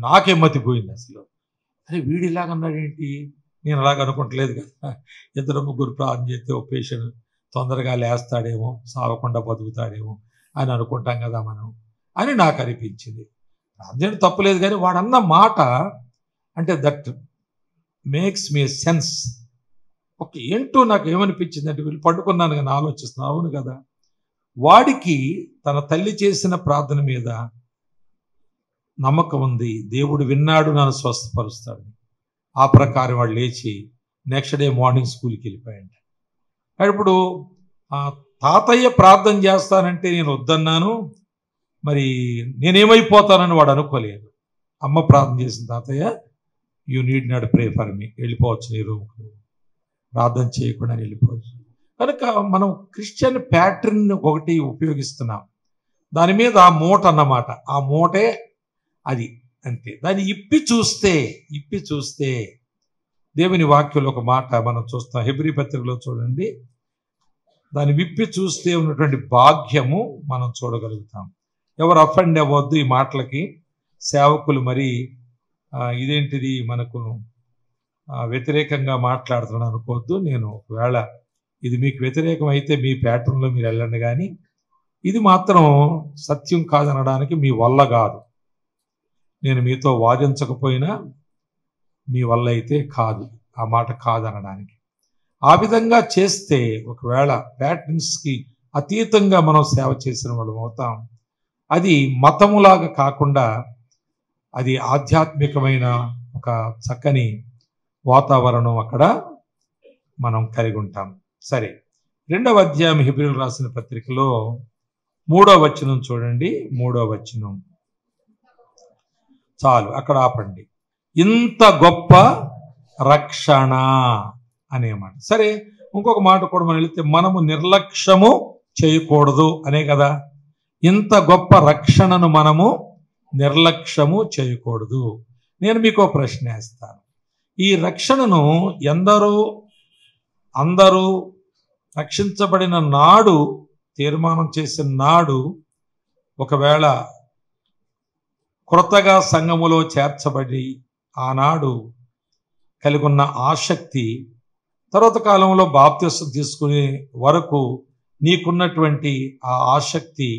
నాకే మతిపోయింది. అసలు అరే వీడిలాగన్నాడేంటి, నేను అలాగ అనుకుంటలేదు కదా. 2-3 ప్రార్థన చేస్తే ఒక పేషెంట్ తొందరగా లేస్తాడేమో, సావకుండా బతుకుతాడేమో అని అనుకుంటాం కదా మనం అని నాకు అనిపించింది. ప్రార్థన తప్పులేదు కానీ వాడన్న మాట అంటే దట్ మేక్స్ మీ సెన్స్. ఒక ఏంటో నాకు ఏమనిపించింది అంటే, వీళ్ళు పట్టుకున్నాను కానీ ఆలోచిస్తున్నాను, అవును కదా, వాడికి తన తల్లి చేసిన ప్రార్థన మీద నమ్మకం ఉంది, దేవుడు విన్నాడు, నన్ను స్వస్థపరుస్తాడు. ఆ ప్రకారం వాడు లేచి నెక్స్ట్ డే మార్నింగ్ స్కూల్కి వెళ్ళిపోయాడు. ఇప్పుడు తాతయ్య ప్రార్థన చేస్తానంటే నేను వద్దన్నాను, మరి నేనేమైపోతానని వాడు అనుకోలేదు. అమ్మ ప్రార్థన చేసిన, తాతయ్య you need not pray for me, వెళ్ళిపోవచ్చు నీ రూమ్కి, ప్రార్థన చేయకుండా వెళ్ళిపోవచ్చు. కనుక మనం క్రిస్టియన్ ప్యాటర్న్ ఒకటి ఉపయోగిస్తున్నాం. దాని మీద ఆ మూట అన్నమాట, ఆ మూటే అది అంతే. దాన్ని ఇప్పి చూస్తే దేవుని వాక్యంలో ఒక మాట మనం చూస్తాం. హెబ్రీ పత్రికలో చూడండి, దాన్ని విప్పి చూస్తే ఉన్నటువంటి భాగ్యము మనం చూడగలుగుతాం. ఎవరు అఫెండ్ అవ్వద్దు ఈ మాటలకి. సేవకులు మరి ఇదేంటిది మనకు వ్యతిరేకంగా మాట్లాడుతున్నాను అనుకోవద్దు. నేను ఒకవేళ ఇది మీకు వ్యతిరేకం అయితే మీ ప్యాటర్న్లో మీరు వెళ్ళండి, కానీ ఇది మాత్రం సత్యం కాదనడానికి మీ వల్ల కాదు. నేను మీతో వాదించకపోయినా మీ వల్ల అయితే కాదు, ఆ మాట కాదనడానికి. ఆ విధంగా చేస్తే ఒకవేళ ప్యాటర్న్స్కి అతీతంగా మనం సేవ చేసిన వాళ్ళం అవుతాం. అది మతములాగా కాకుండా అది ఆధ్యాత్మికమైన ఒక చక్కని వాతావరణం అక్కడ మనం కలిగి ఉంటాం. సరే, 2వ అధ్యాయం హెబ్రీయులకు రాసిన పత్రికలో 3వ వచనం చూడండి. 3వ వచనం చాలు, అక్కడ ఆపండి. ఇంత గొప్ప రక్షణ అనే మాట. సరే, ఇంకొక మాట కూడా మనం వెళితే మనము నిర్లక్ష్యము చేయకూడదు అనే కదా. ఇంత గొప్ప రక్షణను మనము నిర్లక్ష్యము చేయకూడదు. నేను మీకు ప్రశ్న వేస్తాను, ఈ రక్షణను అందరూ రక్షించబడిన నాడు, తీర్మానం చేసిన నాడు, ఒకవేళ క్రొత్తగా సంఘములో చేర్చబడి ఆనాడు కలిగి ఉన్న ఆసక్తి తర్వాత కాలంలో బాప్తిసం తీసుకునే వరకు నీకున్నటువంటి ఆ ఆసక్తి,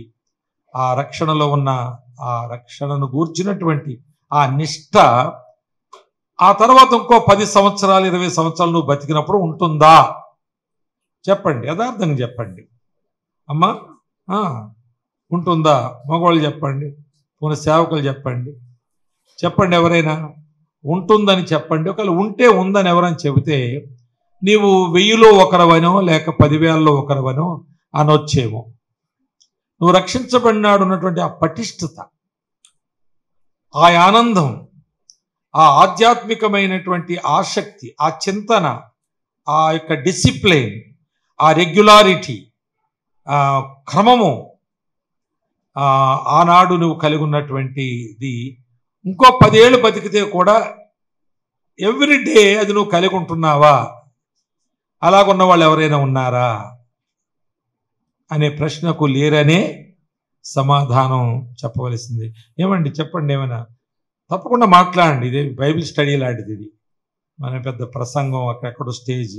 ఆ రక్షణలో ఉన్న ఆ రక్షణను గూర్చినటువంటి ఆ నిష్ఠ ఆ తర్వాత ఇంకో 10 సంవత్సరాలు 20 సంవత్సరాలు నువ్వు బతికినప్పుడు ఉంటుందా? చెప్పండి, యథార్థంగా చెప్పండి అమ్మా. ఉంటుందా? మగవాళ్ళు చెప్పండి, పోనీ సేవకులు చెప్పండి ఎవరైనా ఉంటుందని చెప్పండి. ఒకవేళ ఉంటే ఉందని ఎవరైనా చెబితే నీవు 1000లో ఒకరవనో లేక 10,000లో ఒకరవనో అనొచ్చేమో. నువ్వు రక్షించబడినాడు ఉన్నటువంటి ఆ పటిష్టత, ఆ ఆనందం, ఆ ఆధ్యాత్మికమైనటువంటి ఆసక్తి, ఆ చింతన, ఆ యొక్క డిసిప్లిన్, ఆ రెగ్యులారిటీ, ఆ క్రమము, ఆనాడు నువ్వు కలిగి ఉన్నటువంటిది ఇంకో 10 ఏళ్ళు బతికితే కూడా ఎవ్రీడే అది నువ్వు కలిగి ఉంటున్నావా? అలాగున్న వాళ్ళు ఎవరైనా ఉన్నారా అనే ప్రశ్నకు లేరనే సమాధానం చెప్పవలసింది. ఏమండి చెప్పండి, ఏమైనా తప్పకుండా మాట్లాడండి. ఇదే బైబిల్ స్టడీ లాంటిది. ఇది మన పెద్ద ప్రసంగం అక్కడెక్కడో స్టేజ్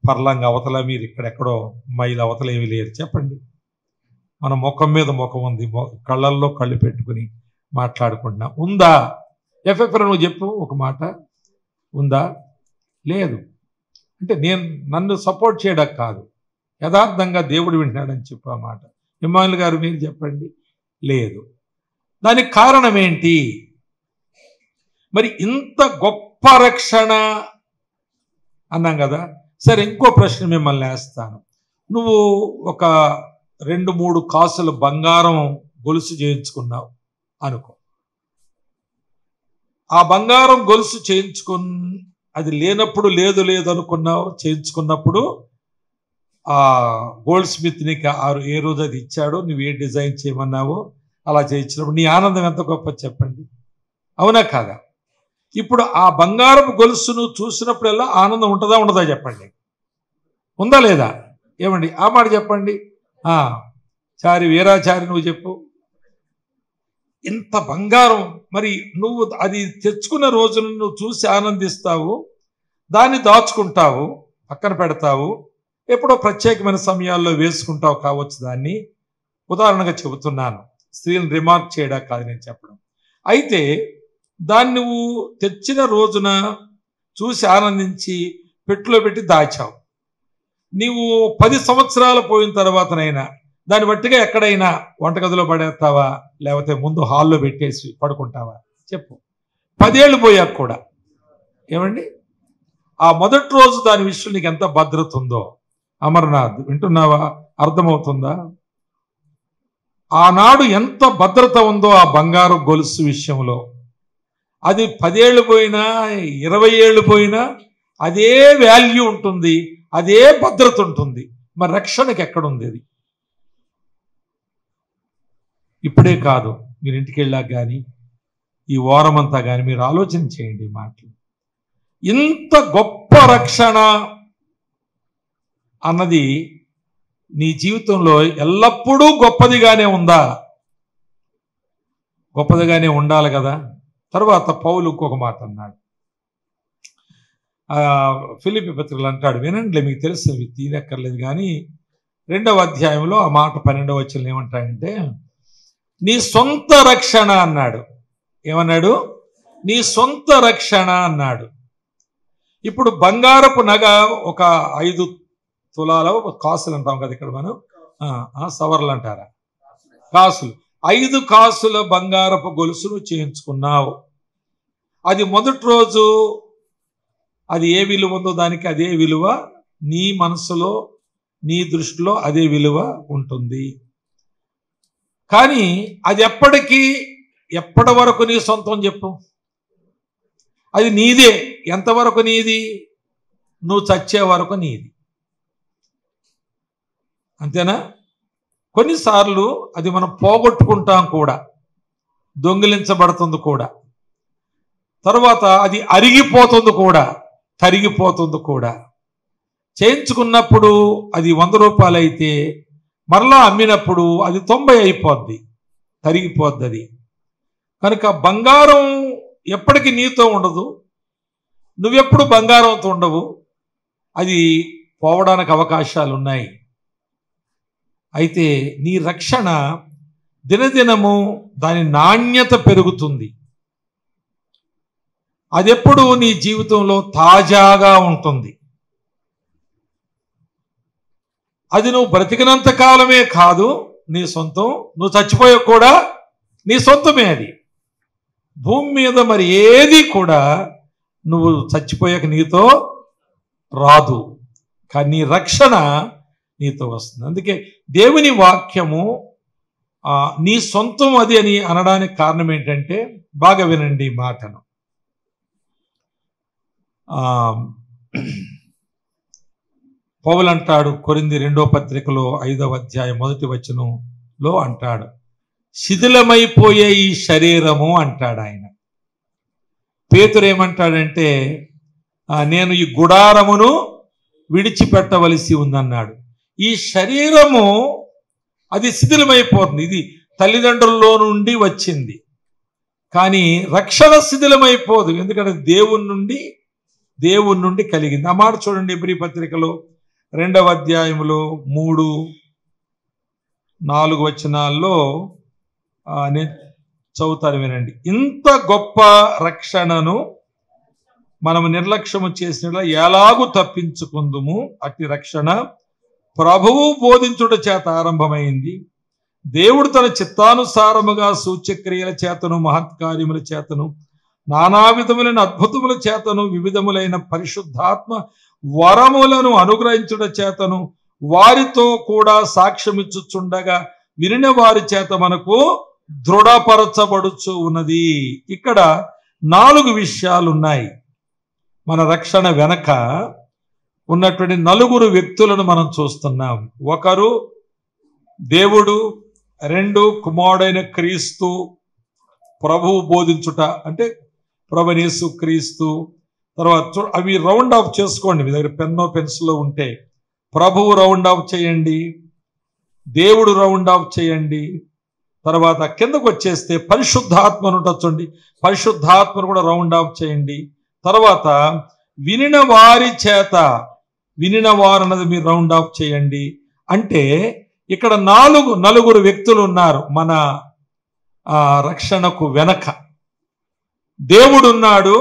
పర్లంగా అవతల, మీరు ఇక్కడెక్కడో మైలు అవతల ఏమి లేరు. చెప్పండి. మన ముఖం మీద ముఖం ఉంది, కళ్ళల్లో కళ్ళు పెట్టుకుని మాట్లాడుకుంటున్నా. ఉందా? ఎఫ్ఎఫ్ఆర్ నువ్వు చెప్పు ఒక మాట. ఉందా? లేదు అంటే నన్ను సపోర్ట్ చేయడానికి కాదు, యథార్థంగా దేవుడు వింటున్నాడని చెప్పు ఆ మాట. ఇమ్మానుయేల్ గారు మీరు చెప్పండి. లేదు. దానికి కారణం ఏంటి? మరి ఇంత గొప్ప రక్షణ అన్నాం కదా. సరే, ఇంకో ప్రశ్న మిమ్మల్ని వేస్తాను. నువ్వు ఒక 2-3 కాసులు బంగారం గొలుసు చేయించుకున్నావు అనుకో. ఆ బంగారం గొలుసు అది లేనప్పుడు లేదు అనుకున్నావు. చేయించుకున్నప్పుడు ఆ గోల్డ్ స్మిత్ నీకు ఏ రోజు అది ఇచ్చాడో, నువ్వు ఏ డిజైన్ చేయమన్నావో అలా చేయించినప్పుడు నీ ఆనందం ఎంత గొప్ప చెప్పండి. అవునా కాదా? ఇప్పుడు ఆ బంగారపు గొలుసును చూసినప్పుడల్లా ఆనందం ఉంటుందా ఉండదా చెప్పండి. ఉందా లేదా? ఏమండి ఆ మాట చెప్పండి. చారి వీరాచారి నువ్వు చెప్పు. ఇంత బంగారం, మరి నువ్వు అది తెచ్చుకున్న రోజును నువ్వు చూసి ఆనందిస్తావు, దాన్ని దాచుకుంటావు, పక్కన పెడతావు, ఎప్పుడో ప్రత్యేకమైన సమయాల్లో వేసుకుంటావు కావచ్చు. దాన్ని ఉదాహరణగా చెబుతున్నాను, స్త్రీలను రిమార్క్ చేయడా కాదు నేను చెప్పడం. అయితే దాన్ని నువ్వు తెచ్చిన రోజున చూసి ఆనందించి పెట్టులో పెట్టి దాచావు. నీవు 10 సంవత్సరాలు పోయిన తర్వాతనైనా దాన్ని బట్టిగా ఎక్కడైనా వంటగదిలో పడేస్తావా, లేకపోతే ముందు హాల్లో పెట్టేసి పడుకుంటావా చెప్పు. 10 ఏళ్ళు పోయాక కూడా. ఏమండి, ఆ మొదటి రోజు దాని విషయంలో నీకు ఎంత భద్రత ఉందో. అమర్నాథ్ వింటున్నావా? అర్థమవుతుందా? ఆనాడు ఎంత భద్రత ఉందో ఆ బంగారు గొలుసు విషయంలో. అది 10 ఏళ్ళు పోయినా 20 ఏళ్ళు పోయినా అదే వాల్యూ ఉంటుంది, అదే భద్రత ఉంటుంది. మరి రక్షణకి ఎక్కడుంది అది? ఇప్పుడే కాదు, మీరు ఇంటికి వెళ్ళాక కానీ ఈ వారమంతా కానీ మీరు ఆలోచన చేయండి ఈ మాటలు. ఇంత గొప్ప రక్షణ అన్నది నీ జీవితంలో ఎల్లప్పుడూ గొప్పదిగానే ఉందా? గొప్పదిగానే ఉండాలి కదా. తర్వాత పౌలు ఇంకొక మాట అన్నాడు, ఫిలిప్పీ పత్రికలు అంటాడు, వినండి, మీకు తెలుసు, తీనక్కర్లేదు కానీ 2వ అధ్యాయంలో ఆ మాట 12వ వచనంలో ఏమంటాడంటే, నీ సొంత రక్షణ అన్నాడు. ఏమన్నాడు? నీ సొంత రక్షణ అన్నాడు. ఇప్పుడు బంగారపు నగ ఒక 5 తులాల కాసులు అంటాం కదా ఇక్కడ మనం, సవర్లు అంటారా, కాసులు. 5 కాసుల బంగారపు గొలుసును చేయించుకున్నావు. అది మొదటి రోజు అది ఏ విలువ ఉందో దానికి అదే విలువ నీ మనసులో, నీ దృష్టిలో అదే విలువ ఉంటుంది. కానీ అది ఎప్పటి వరకు నీ సొంతం చెప్పు? అది నీదే. ఎంతవరకు నీది? నువ్వు చచ్చే వరకు నీది. అంతేనా? కొన్నిసార్లు అది మనం పోగొట్టుకుంటాం కూడా, దొంగిలించబడుతుంది కూడా. తర్వాత అది అరిగిపోతుంది కూడా, తరిగిపోతుంది కూడా. చేయించుకున్నప్పుడు అది 100 రూపాయలు అయితే మరలా అమ్మినప్పుడు అది 90 అయిపోద్ది, తరిగిపోద్ది అది. కనుక బంగారం ఎప్పటికీ నీతో ఉండదు, నువ్వెప్పుడు బంగారంతో ఉండవు, అది పోవడానికి అవకాశాలు ఉన్నాయి. అయితే నీ రక్షణ దినదినము దాని నాణ్యత పెరుగుతుంది. అది ఎప్పుడు నీ జీవితంలో తాజాగా ఉంటుంది. అది నువ్వు బ్రతికినంత కాలమే కాదు నీ సొంతం, నువ్వు చచ్చిపోయే కూడా నీ సొంతమే. అది భూమి మీద మరి ఏది కూడా నువ్వు చచ్చిపోయాక నీతో రాదు, కానీ నీ రక్షణ నీతో వస్తుంది. అందుకే దేవుని వాక్యము నీ సొంతం అది అని అనడానికి కారణం ఏంటంటే, బాగా వినండి ఈ మాటను. పౌలు అంటాడు కొరింథీ 2వ పత్రికలో 5వ అధ్యాయం 1వ వచనంలో అంటాడు, శిథిలమైపోయే ఈ శరీరము అంటాడు ఆయన. పేతురు ఏమంటాడంటే, నేను ఈ గుడారమును విడిచిపెట్టవలసి ఉందన్నాడు. ఈ శరీరము అది శిథిలమైపోతుంది. ఇది తల్లిదండ్రుల్లో నుండి వచ్చింది, కానీ రక్షణ శిథిలమైపోదు, ఎందుకంటే దేవుని నుండి కలిగింది. ఆ మాట చూడండి, హెబ్రీ పత్రికలో 2వ అధ్యాయంలో 3, 4 వచనాల్లో నేను చదువుతాను, వినండి. ఇంత గొప్ప రక్షణను మనము నిర్లక్ష్యము చేసిన ఎలాగూ తప్పించుకుందుము. అట్టి రక్షణ ప్రభువు బోధించుట చేత ఆరంభమైంది. దేవుడు తన చిత్తానుసారముగా సూచ్యక్రియల చేతను, మహత్కార్యముల చేతను, నానా విధములైన అద్భుతముల చేతను, వివిధములైన పరిశుద్ధాత్మ వరములను అనుగ్రహించుట చేతను వారితో కూడా సాక్ష్యమిచ్చుచుండగా వినిన వారి చేత మనకు దృఢపరచబడుచు ఉన్నది. ఇక్కడ 4 విషయాలు ఉన్నాయి. మన రక్షణ వెనక ఉన్నటువంటి 4 వ్యక్తులను మనం చూస్తున్నాం. 1 దేవుడు, 2 కుమారుడైన క్రీస్తు, ప్రభువు బోధించుట అంటే ప్రభువైన యేసు క్రీస్తు. తర్వాత అవి రౌండ్ ఆఫ్ చేసుకోండి, మీ దగ్గర పెన్నో పెన్సిల్లో ఉంటే. ప్రభువు రౌండ్ ఆఫ్ చేయండి, దేవుడు రౌండ్ ఆఫ్ చేయండి. తర్వాత కిందకు వచ్చేస్తే పరిశుద్ధాత్మను టచ్చండి, పరిశుద్ధాత్మను కూడా రౌండ్ ఆఫ్ చేయండి. తర్వాత వినిన వారి చేత, వినిన వారు అన్నది మీరు రౌండ్ ఆఫ్ చేయండి. అంటే ఇక్కడ 4 వ్యక్తులు ఉన్నారు మన రక్షణకు వెనక. దేవుడున్నాడు,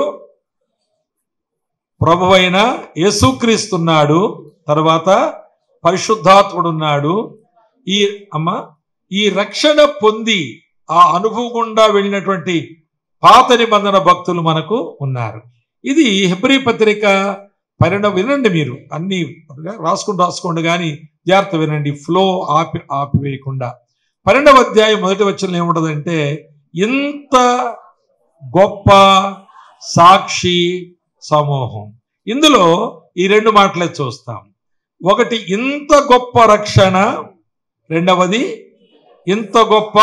ప్రభువైన యేసుక్రీస్తున్నాడు, తర్వాత పరిశుద్ధాత్ముడున్నాడు. ఈ రక్షణ పొంది ఆ అనుభవం గుండా వెళ్ళినటువంటి పాత నిబంధన భక్తులు మనకు ఉన్నారు. ఇది హెబ్రీ పత్రిక 12, వినండి, మీరు అన్ని రాసుకోండి కానీ జాగ్రత్త వినండి, ఫ్లో ఆపివేయకుండా. 12వ అధ్యాయం 1వ వచనంలో ఏముంటుందంటే, ఇంత గొప్ప సాక్షి సమూహం. ఇందులో ఈ 2 మాటలే చూస్తాం. ఒకటి ఇంత గొప్ప రక్షణ, రెండవది ఇంత గొప్ప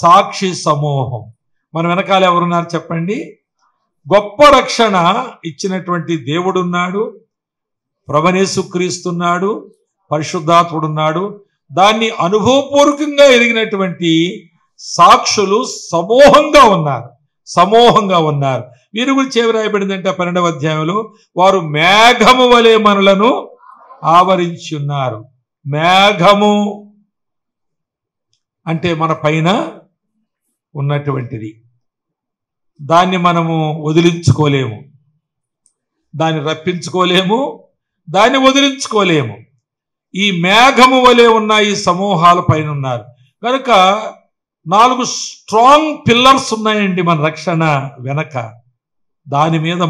సాక్షి సమూహం. మన వెనకాల ఎవరున్నారు చెప్పండి? గొప్ప రక్షణ ఇచ్చినటువంటి దేవుడున్నాడు, ప్రభువైన యేసుక్రీస్తున్నాడు, పరిశుద్ధాత్ముడున్నాడు. దాన్ని అనుభవపూర్వకంగా ఎరిగినటువంటి సాక్షులు సమూహంగా ఉన్నారు. వీరి గురించి ఏమి రాయబడిందంటే 12వ అధ్యాయంలో, వారు మేఘము వలె మనలను ఆవరించి ఉన్నారు. మేఘము అంటే మన పైన ఉన్నటువంటిది, దాన్ని మనము వదిలించుకోలేము, దాన్ని రప్పించుకోలేము, దాన్ని వదిలించుకోలేము. ఈ మేఘము వలె ఉన్న ఈ సమూహాల పైన ఉన్నారు. కనుక 4 స్ట్రాంగ్ పిల్లర్స్ ఉన్నాయండి మన రక్షణ వెనక. దాని మీద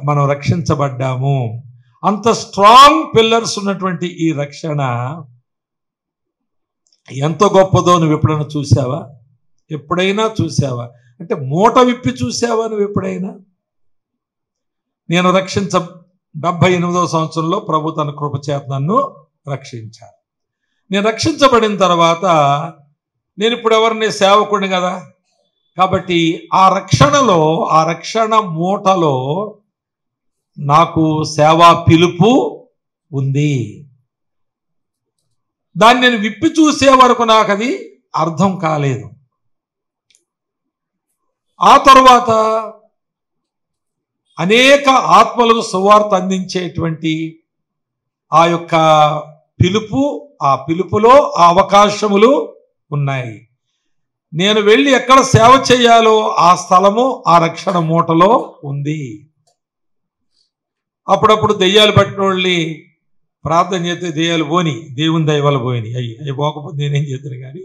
మనం రక్షించబడ్డాము. అంత స్ట్రాంగ్ పిల్లర్స్ ఉన్నటువంటి ఈ రక్షణ ఎంత గొప్పదో నువ్వు ఎప్పుడైనా చూసావా? అంటే మూట విప్పి చూసావా నువ్వు ఎప్పుడైనా? నేను 78వ సంవత్సరంలో ప్రభు తన కృపచేత నన్ను రక్షించారు. నేను రక్షించబడిన తర్వాత నేను ఇప్పుడు ఎవరిని సేవకుడిని కదా, కాబట్టి ఆ రక్షణలో, ఆ రక్షణ మూటలో నాకు సేవా పిలుపు ఉంది. దాన్ని నేను విప్పి చూసే వరకు నాకు అది అర్థం కాలేదు. ఆ తరువాత అనేక ఆత్మలకు సువార్త అందించేటువంటి ఆ యొక్క పిలుపు, ఆ పిలుపులో ఆ అవకాశములు ఉన్నాయి. నేను వెళ్ళి ఎక్కడ సేవ చేయాలో ఆ స్థలము ఆ రక్షణ మూటలో ఉంది. అప్పుడప్పుడు దెయ్యాలు పట్టిన వాళ్ళని ప్రార్థన చేస్తే దెయ్యాలు పోని, దేవుని దయవల్ల పోయినాయి. అవి పోకపోతే నేనేం చేద్దాను. కానీ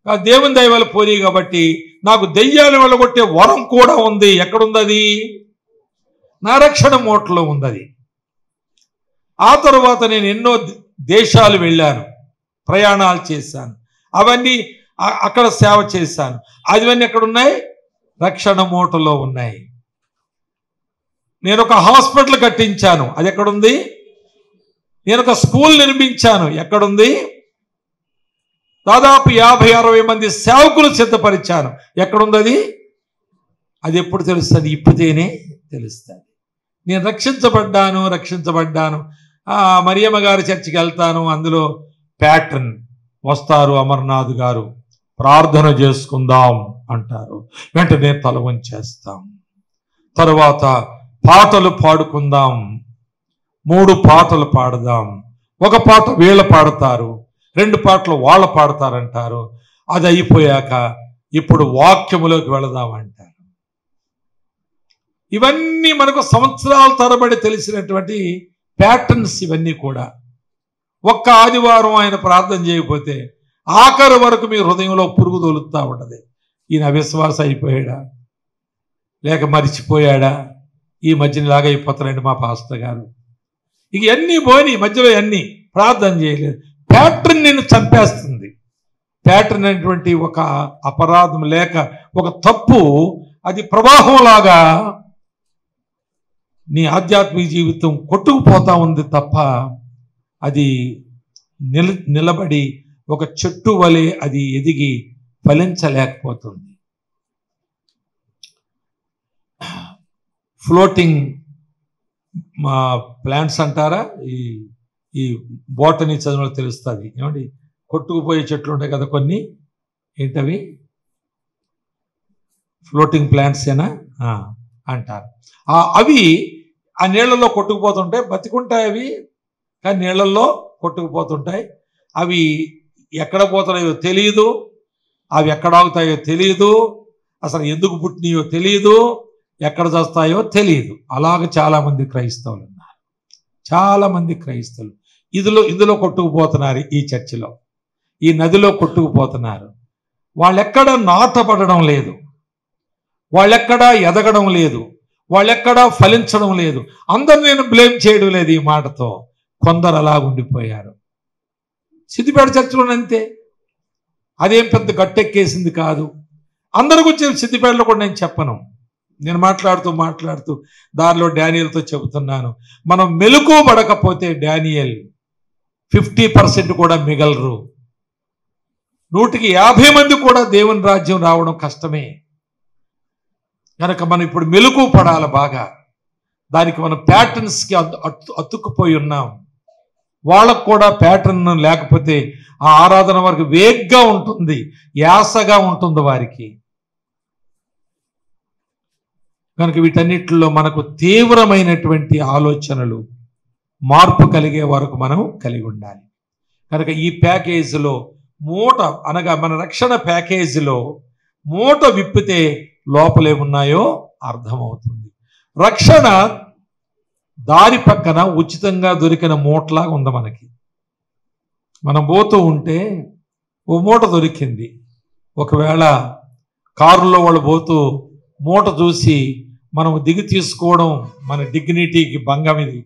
ఆ దేవుని దయవల్ల పోయి కాబట్టి నాకు దెయ్యాలు వెళ్ళగొట్టే వరం కూడా ఉంది. ఎక్కడుంది అది? నా రక్షణ మూటలో ఉంది అది. ఆ తరువాత నేను ఎన్నో దేశాలు వెళ్ళాను, ప్రయాణాలు చేశాను, అవన్నీ అక్కడ సేవ చేశాను. అవన్నీ ఎక్కడున్నాయి? రక్షణ మూటలో ఉన్నాయి. నేను ఒక హాస్పిటల్ కట్టించాను, అది ఎక్కడుంది? నేను ఒక స్కూల్ నిర్మించాను, ఎక్కడుంది? దాదాపు 50-60 మంది సేవకులు సిద్ధపరిచాను, ఎక్కడుంది అది? అది ఎప్పుడు తెలుస్తుంది? ఇప్పుతేనే తెలుస్తుంది. నేను రక్షించబడ్డాను. మరియమ్మ గారి చర్చికి వెళ్తాను, అందులో ప్యాట్రన్ వస్తారు, అమర్నాథ్ గారు ప్రార్థన చేసుకుందాం అంటారు, వెంటనే తల వంచేస్తాం. తరువాత పాటలు పాడుకుందాం, 3 పాటలు పాడదాం, ఒక పాట వీళ్ళ పాడతారు, 2 పాటలు వాళ్ళ పాడతారంటారు. అది అయిపోయాక ఇప్పుడు వాక్యములోకి వెళదామంటారు. ఇవన్నీ మనకు సంవత్సరాల తరబడి తెలిసినటువంటి ప్యాటర్న్స్. ఇవన్నీ కూడా ఒక్క ఆదివారం ఆయన ప్రార్థన చేయకపోతే ఆఖరి వరకు మీ హృదయంలో పురుగు తోలుతూ ఉంటుంది. ఈయన అవిశ్వాస అయిపోయాడా, లేక మరిచిపోయాడా, ఈ మధ్యన ఇలాగ అయిపోతారండి మా పాస్టర్ గారు. ఇక ఎన్ని పోయినాయి, మధ్యలో అన్ని ప్రార్థన చేయలేదు. ప్యాటర్న్ నిన్ను చంపేస్తుంది. ప్యాటర్న్ అనేటువంటి ఒక అపరాధం లేక ఒక తప్పు, అది ప్రవాహంలాగా నీ ఆధ్యాత్మిక జీవితం కొట్టుకుపోతా ఉంది తప్ప అది నిలబడి ఒక చెట్టు వలె అది ఎదిగి ఫలించలేకపోతుంది. ఫ్లోటింగ్ ప్లాంట్స్ అంటారా, ఈ బోటనీ చదువులో తెలుస్తుంది. ఏమండి, కొట్టుకుపోయే చెట్లు ఉంటాయి కదా కొన్ని, ఏంటవి? ఫ్లోటింగ్ ప్లాంట్స్ ఏనా అంటారు. అవి ఆ నీళ్లలో కొట్టుకుపోతుంటాయి, బతికుంటాయి అవి, కానీ నీళ్లలో కొట్టుకుపోతుంటాయి. అవి ఎక్కడ పోతున్నాయో తెలియదు, అవి ఎక్కడ ఆగుతాయో తెలియదు, అసలు ఎందుకు పుట్టినాయో తెలియదు, ఎక్కడ చేస్తాయో తెలియదు. అలాగ చాలామంది క్రైస్తవులు ఉన్నారు. చాలామంది క్రైస్తవులు ఇందులో కొట్టుకుపోతున్నారు. ఈ చర్చిలో, ఈ నదిలో కొట్టుకుపోతున్నారు. వాళ్ళెక్కడ నాటపడడం లేదు, వాళ్ళెక్కడా ఎదగడం లేదు, వాళ్ళెక్కడా ఫలించడం లేదు. అందరు నేను బ్లేమ్ చేయడం లేదు ఈ మాటతో. కొందరు అలా ఉండిపోయారు. సిద్దిపేట చర్చిలోనంతే, అదేం పెద్ద గట్టెక్కేసింది కాదు. అందరికి వచ్చే సిద్దిపేటలో కూడా నేను చెప్పను. నేను మాట్లాడుతూ దారిలో డానియల్తో చెబుతున్నాను, మనం మెలకువబడకపోతే డానియల్ 50% కూడా మిగలరు. 150 మంది కూడా దేవుని రాజ్యం రావడం కష్టమే. కనుక మనం ఇప్పుడు మెలకువ పడాలి బాగా. దానికి మనం ప్యాటర్న్స్కి అతుక్కుపోయి ఉన్నాం. వాళ్ళకు కూడా ప్యాటర్న్ లేకపోతే ఆ ఆరాధన వారికి వేగ్గా ఉంటుంది, యాసగా ఉంటుంది వారికి. కనుక వీటన్నిటిలో మనకు తీవ్రమైనటువంటి ఆలోచనలు, మార్పు కలిగే వరకు మనం కలిగి ఉండాలి. కనుక ఈ ప్యాకేజీలో మూట అనగా మన రక్షణ ప్యాకేజీలో మూట విప్పితే లోపలేమున్నాయో అర్థమవుతుంది. రక్షణ దారి పక్కన ఉచితంగా దొరికిన మూటలాగా ఉంది మనకి. మనం పోతూ ఉంటే ఓ మూట దొరికింది. ఒకవేళ కారులో వాళ్ళు పోతూ మూట చూసి మనం దిగి తీసుకోవడం మన డిగ్నిటీకి భంగం. ఇది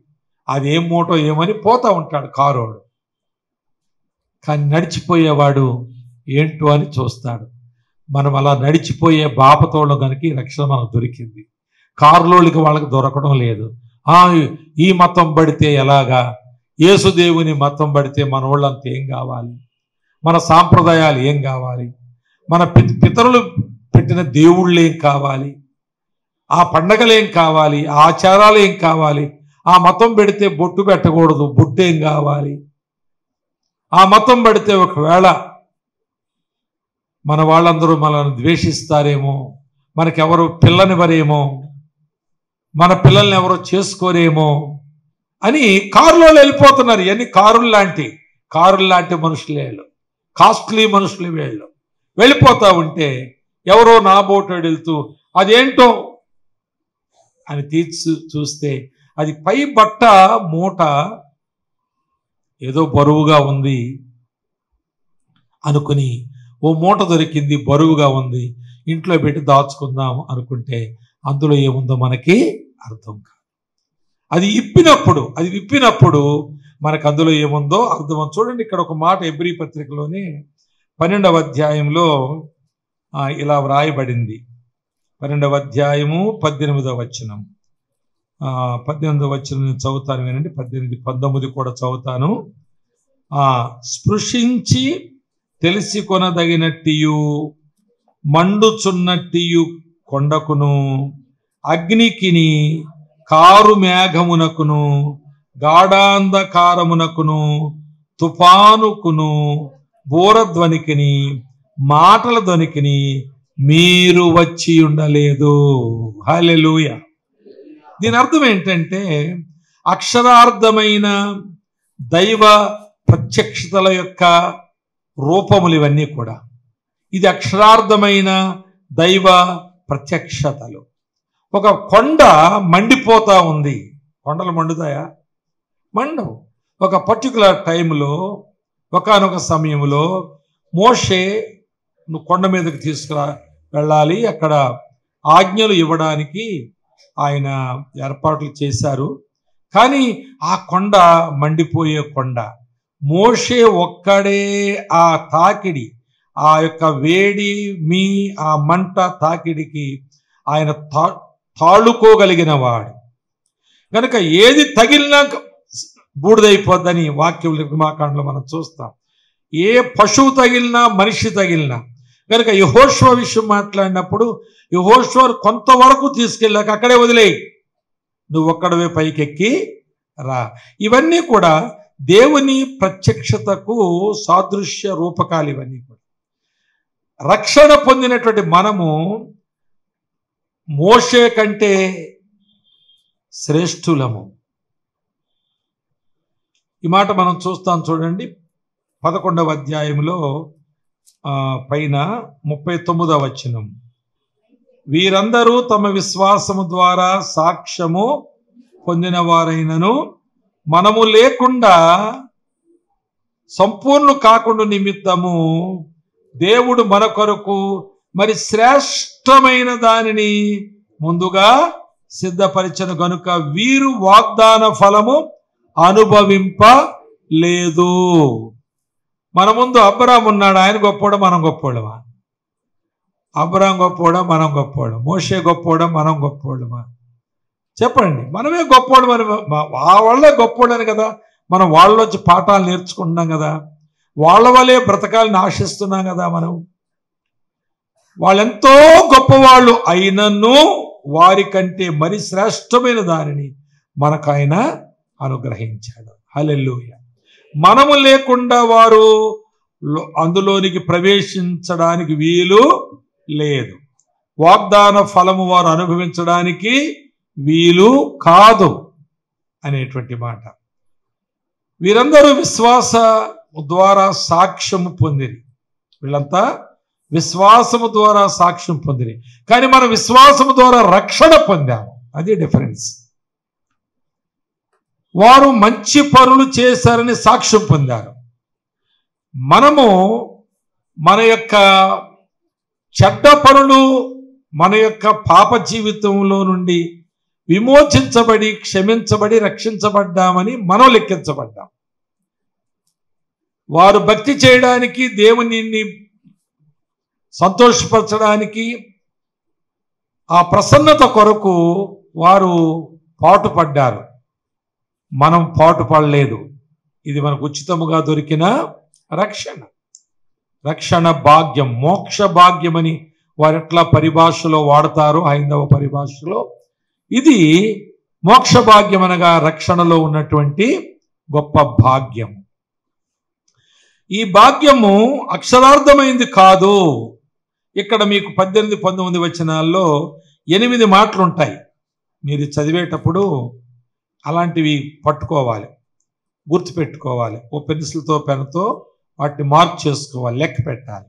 అది ఏం మూటో ఏమని పోతూ ఉంటాడు కారోడు. కానీ నడిచిపోయేవాడు ఏంటో అని చూస్తాడు. మనం అలా నడిచిపోయే బాపతోళ్ళ కనుక రక్షణ మనకు దొరికింది. కారులోళ్ళకి వాళ్ళకి దొరకడం లేదు. ఈ మతం పడితే ఎలాగా, యేసుదేవుని మతం పడితే మన వాళ్ళంతా ఏం కావాలి, మన సాంప్రదాయాలు ఏం కావాలి, మన పెట్టిన దేవుళ్ళు ఏం కావాలి, ఆ పండగలు ఏం కావాలి, ఆ ఆచారాలు ఏం కావాలి, ఆ మతం పెడితే బొట్టు పెట్టకూడదు, బొట్టు ఏం కావాలి, ఆ మతం పెడితే ఒకవేళ మన వాళ్ళందరూ మనల్ని ద్వేషిస్తారేమో, మనకెవరు పిల్లనివ్వరేమో, మన పిల్లల్ని ఎవరో చేసుకోరేమో అని కారులో వెళ్ళిపోతున్నారు. ఇవన్నీ కారులు లాంటి మనుషులే, కాస్ట్లీ మనుషులు వీళ్ళు. వెళ్ళిపోతా ఉంటే ఎవరో నాబోటాడు వెళ్తూ అదేంటో అని తీర్చి చూస్తే అది పై బట్ట మూట ఏదో బరువుగా ఉంది అనుకుని, ఓ మూట దొరికింది, బరువుగా ఉంది, ఇంట్లో పెట్టి దాచుకుందాం అనుకుంటే అందులో ఏముందో మనకి అర్థం కాదు. అది విప్పినప్పుడు మనకు అందులో ఏముందో అర్థం. చూడండి, ఇక్కడ ఒక మాట హెబ్రీ పత్రికలోనే 12వ అధ్యాయంలో ఇలా వ్రాయబడింది. 12వ అధ్యాయము 18వ వచనం. 18వ వచనం నేను చదువుతాను, వినండి. 18, 19 కూడా చదువుతాను. స్పృశించి తెలిసి కొనదగినట్టియు మండుచున్నట్టియు కొండకును అగ్నికిని కారు మేఘమునకును గాఢాంధకారమునకును తుఫానుకును బోరధ్వనికిని మాటల ధ్వనికిని మీరు వచ్చి ఉండలేదు. హల్లెలూయా. దీని అర్థం ఏంటంటే అక్షరార్థమైన దైవ ప్రత్యక్షతల యొక్క రూపములు ఇవన్నీ కూడా. ఇది అక్షరార్థమైన దైవ ప్రత్యక్షతలు. ఒక కొండ మండిపోతా ఉంది. కొండలు మండుతాయా? మండవు. ఒక పర్టికులర్ టైంలో, ఒకానొక సమయంలో మోషే నువ్వు కొండ మీదకి తీసుకురా వెళ్ళాలి, అక్కడ ఆజ్ఞలు ఇవ్వడానికి ఆయన ఏర్పాట్లు చేశారు. కానీ ఆ కొండ మండిపోయే కొండ. మోషే ఒక్కడే ఆ తాకిడి, ఆ యొక్క వేడి, ఆ మంట తాకిడికి ఆయన తాళుకోగలిగిన వాడు కనుక ఏది తగిలినా బూడిదైపోద్దని వాక్యం నిర్గమాకాండలో మనం చూస్తాం. ఏ పశువు తగిలినా, మనిషి తగిలినా. కనుక యెహోషువ విషయం మాట్లాడినప్పుడు యెహోషువ కొంతవరకు తీసుకెళ్ళాక అక్కడే వదిలేయి, నువ్వు ఒక్కడవే పైకెక్కి రా. ఇవన్నీ కూడా దేవుని ప్రత్యక్షతకు సాదృశ్య రూపకాలు. ఇవన్నీ కూడా రక్షణ పొందినటువంటి మనము మోషే కంటే శ్రేష్ఠులము. ఈ మాట మనం చూస్తాం. చూడండి, 11వ అధ్యాయంలో పైన 39వ వచనం. వీరందరూ తమ విశ్వాసము ద్వారా సాక్ష్యము పొందిన వారైనను మనము లేకుండా సంపూర్ణ కాకుండా నిమిత్తము దేవుడు మన కొరకు మరి శ్రేష్టమైన దానిని ముందుగా సిద్ధపరిచిన గనుక వీరు వాగ్దాన ఫలము అనుభవింపలేదు. మన ముందు అబ్రాహాము ఉన్నాడు, ఆయన గొప్పోడా మనం గొప్పోడమా? అబ్రాహాం గొప్పోడా మనం గొప్పోడా? మోషే గొప్పోడా మనం గొప్పోడమా? చెప్పండి. మనమే గొప్పోడు, ఆ వాళ్ళే గొప్పోడని కదా మనం వాళ్ళొచ్చి పాఠాలు నేర్చుకుంటున్నాం కదా, వాళ్ళ వల్లే బ్రతకాలని ఆశిస్తున్నాం కదా. మనం వాళ్ళెంతో గొప్పవాళ్ళు అయినను వారి కంటే మరి శ్రేష్టమైన దానిని మనకు ఆయన అనుగ్రహించాడు. హల్లెలూయా. మనము లేకుండా వారు అందులోనికి ప్రవేశించడానికి వీలు లేదు. వాగ్దాన ఫలము వారు అనుభవించడానికి వీలు కాదు అనేటువంటి మాట. వీరందరూ విశ్వాస ద్వారా సాక్ష్యము పొందిరి. వీళ్ళంతా విశ్వాసము ద్వారా సాక్ష్యం పొందిరి. కానీ మనం విశ్వాసము ద్వారా రక్షణ పొందాము. అది డిఫరెన్స్. వారు మంచి పనులు చేశారని సాక్ష్యం పొందారు. మనము మన యొక్క చెడ్డ పనులు, మన యొక్క పాప జీవితంలో నుండి విమోచించబడి, క్షమించబడి, రక్షించబడ్డామని మనం లెక్కించబడ్డాం. వారు భక్తి చేయడానికి, దేవుని సంతోషపరచడానికి, ఆ ప్రసన్నత కొరకు వారు పాటుపడ్డారు. మనం పాటుపడలేదు. ఇది మనకు ఉచితముగా దొరికిన రక్షణ భాగ్యం, మోక్ష భాగ్యమని వారు ఎట్లా పరిభాషలో వాడతారు, హైందవ పరిభాషలో. ఇది మోక్ష భాగ్యం అనగా రక్షణలో ఉన్నటువంటి గొప్ప భాగ్యం. ఈ భాగ్యము అక్షరార్థమైంది కాదు. ఇక్కడ మీకు 18, 19 వచనాల్లో 8 మాటలు ఉంటాయి. మీరు చదివేటప్పుడు అలాంటివి పట్టుకోవాలి, గుర్తుపెట్టుకోవాలి. ఓ పెన్సిల్తో పెన్తో వాటిని మార్క్ చేసుకోవాలి, లెక్క పెట్టాలి.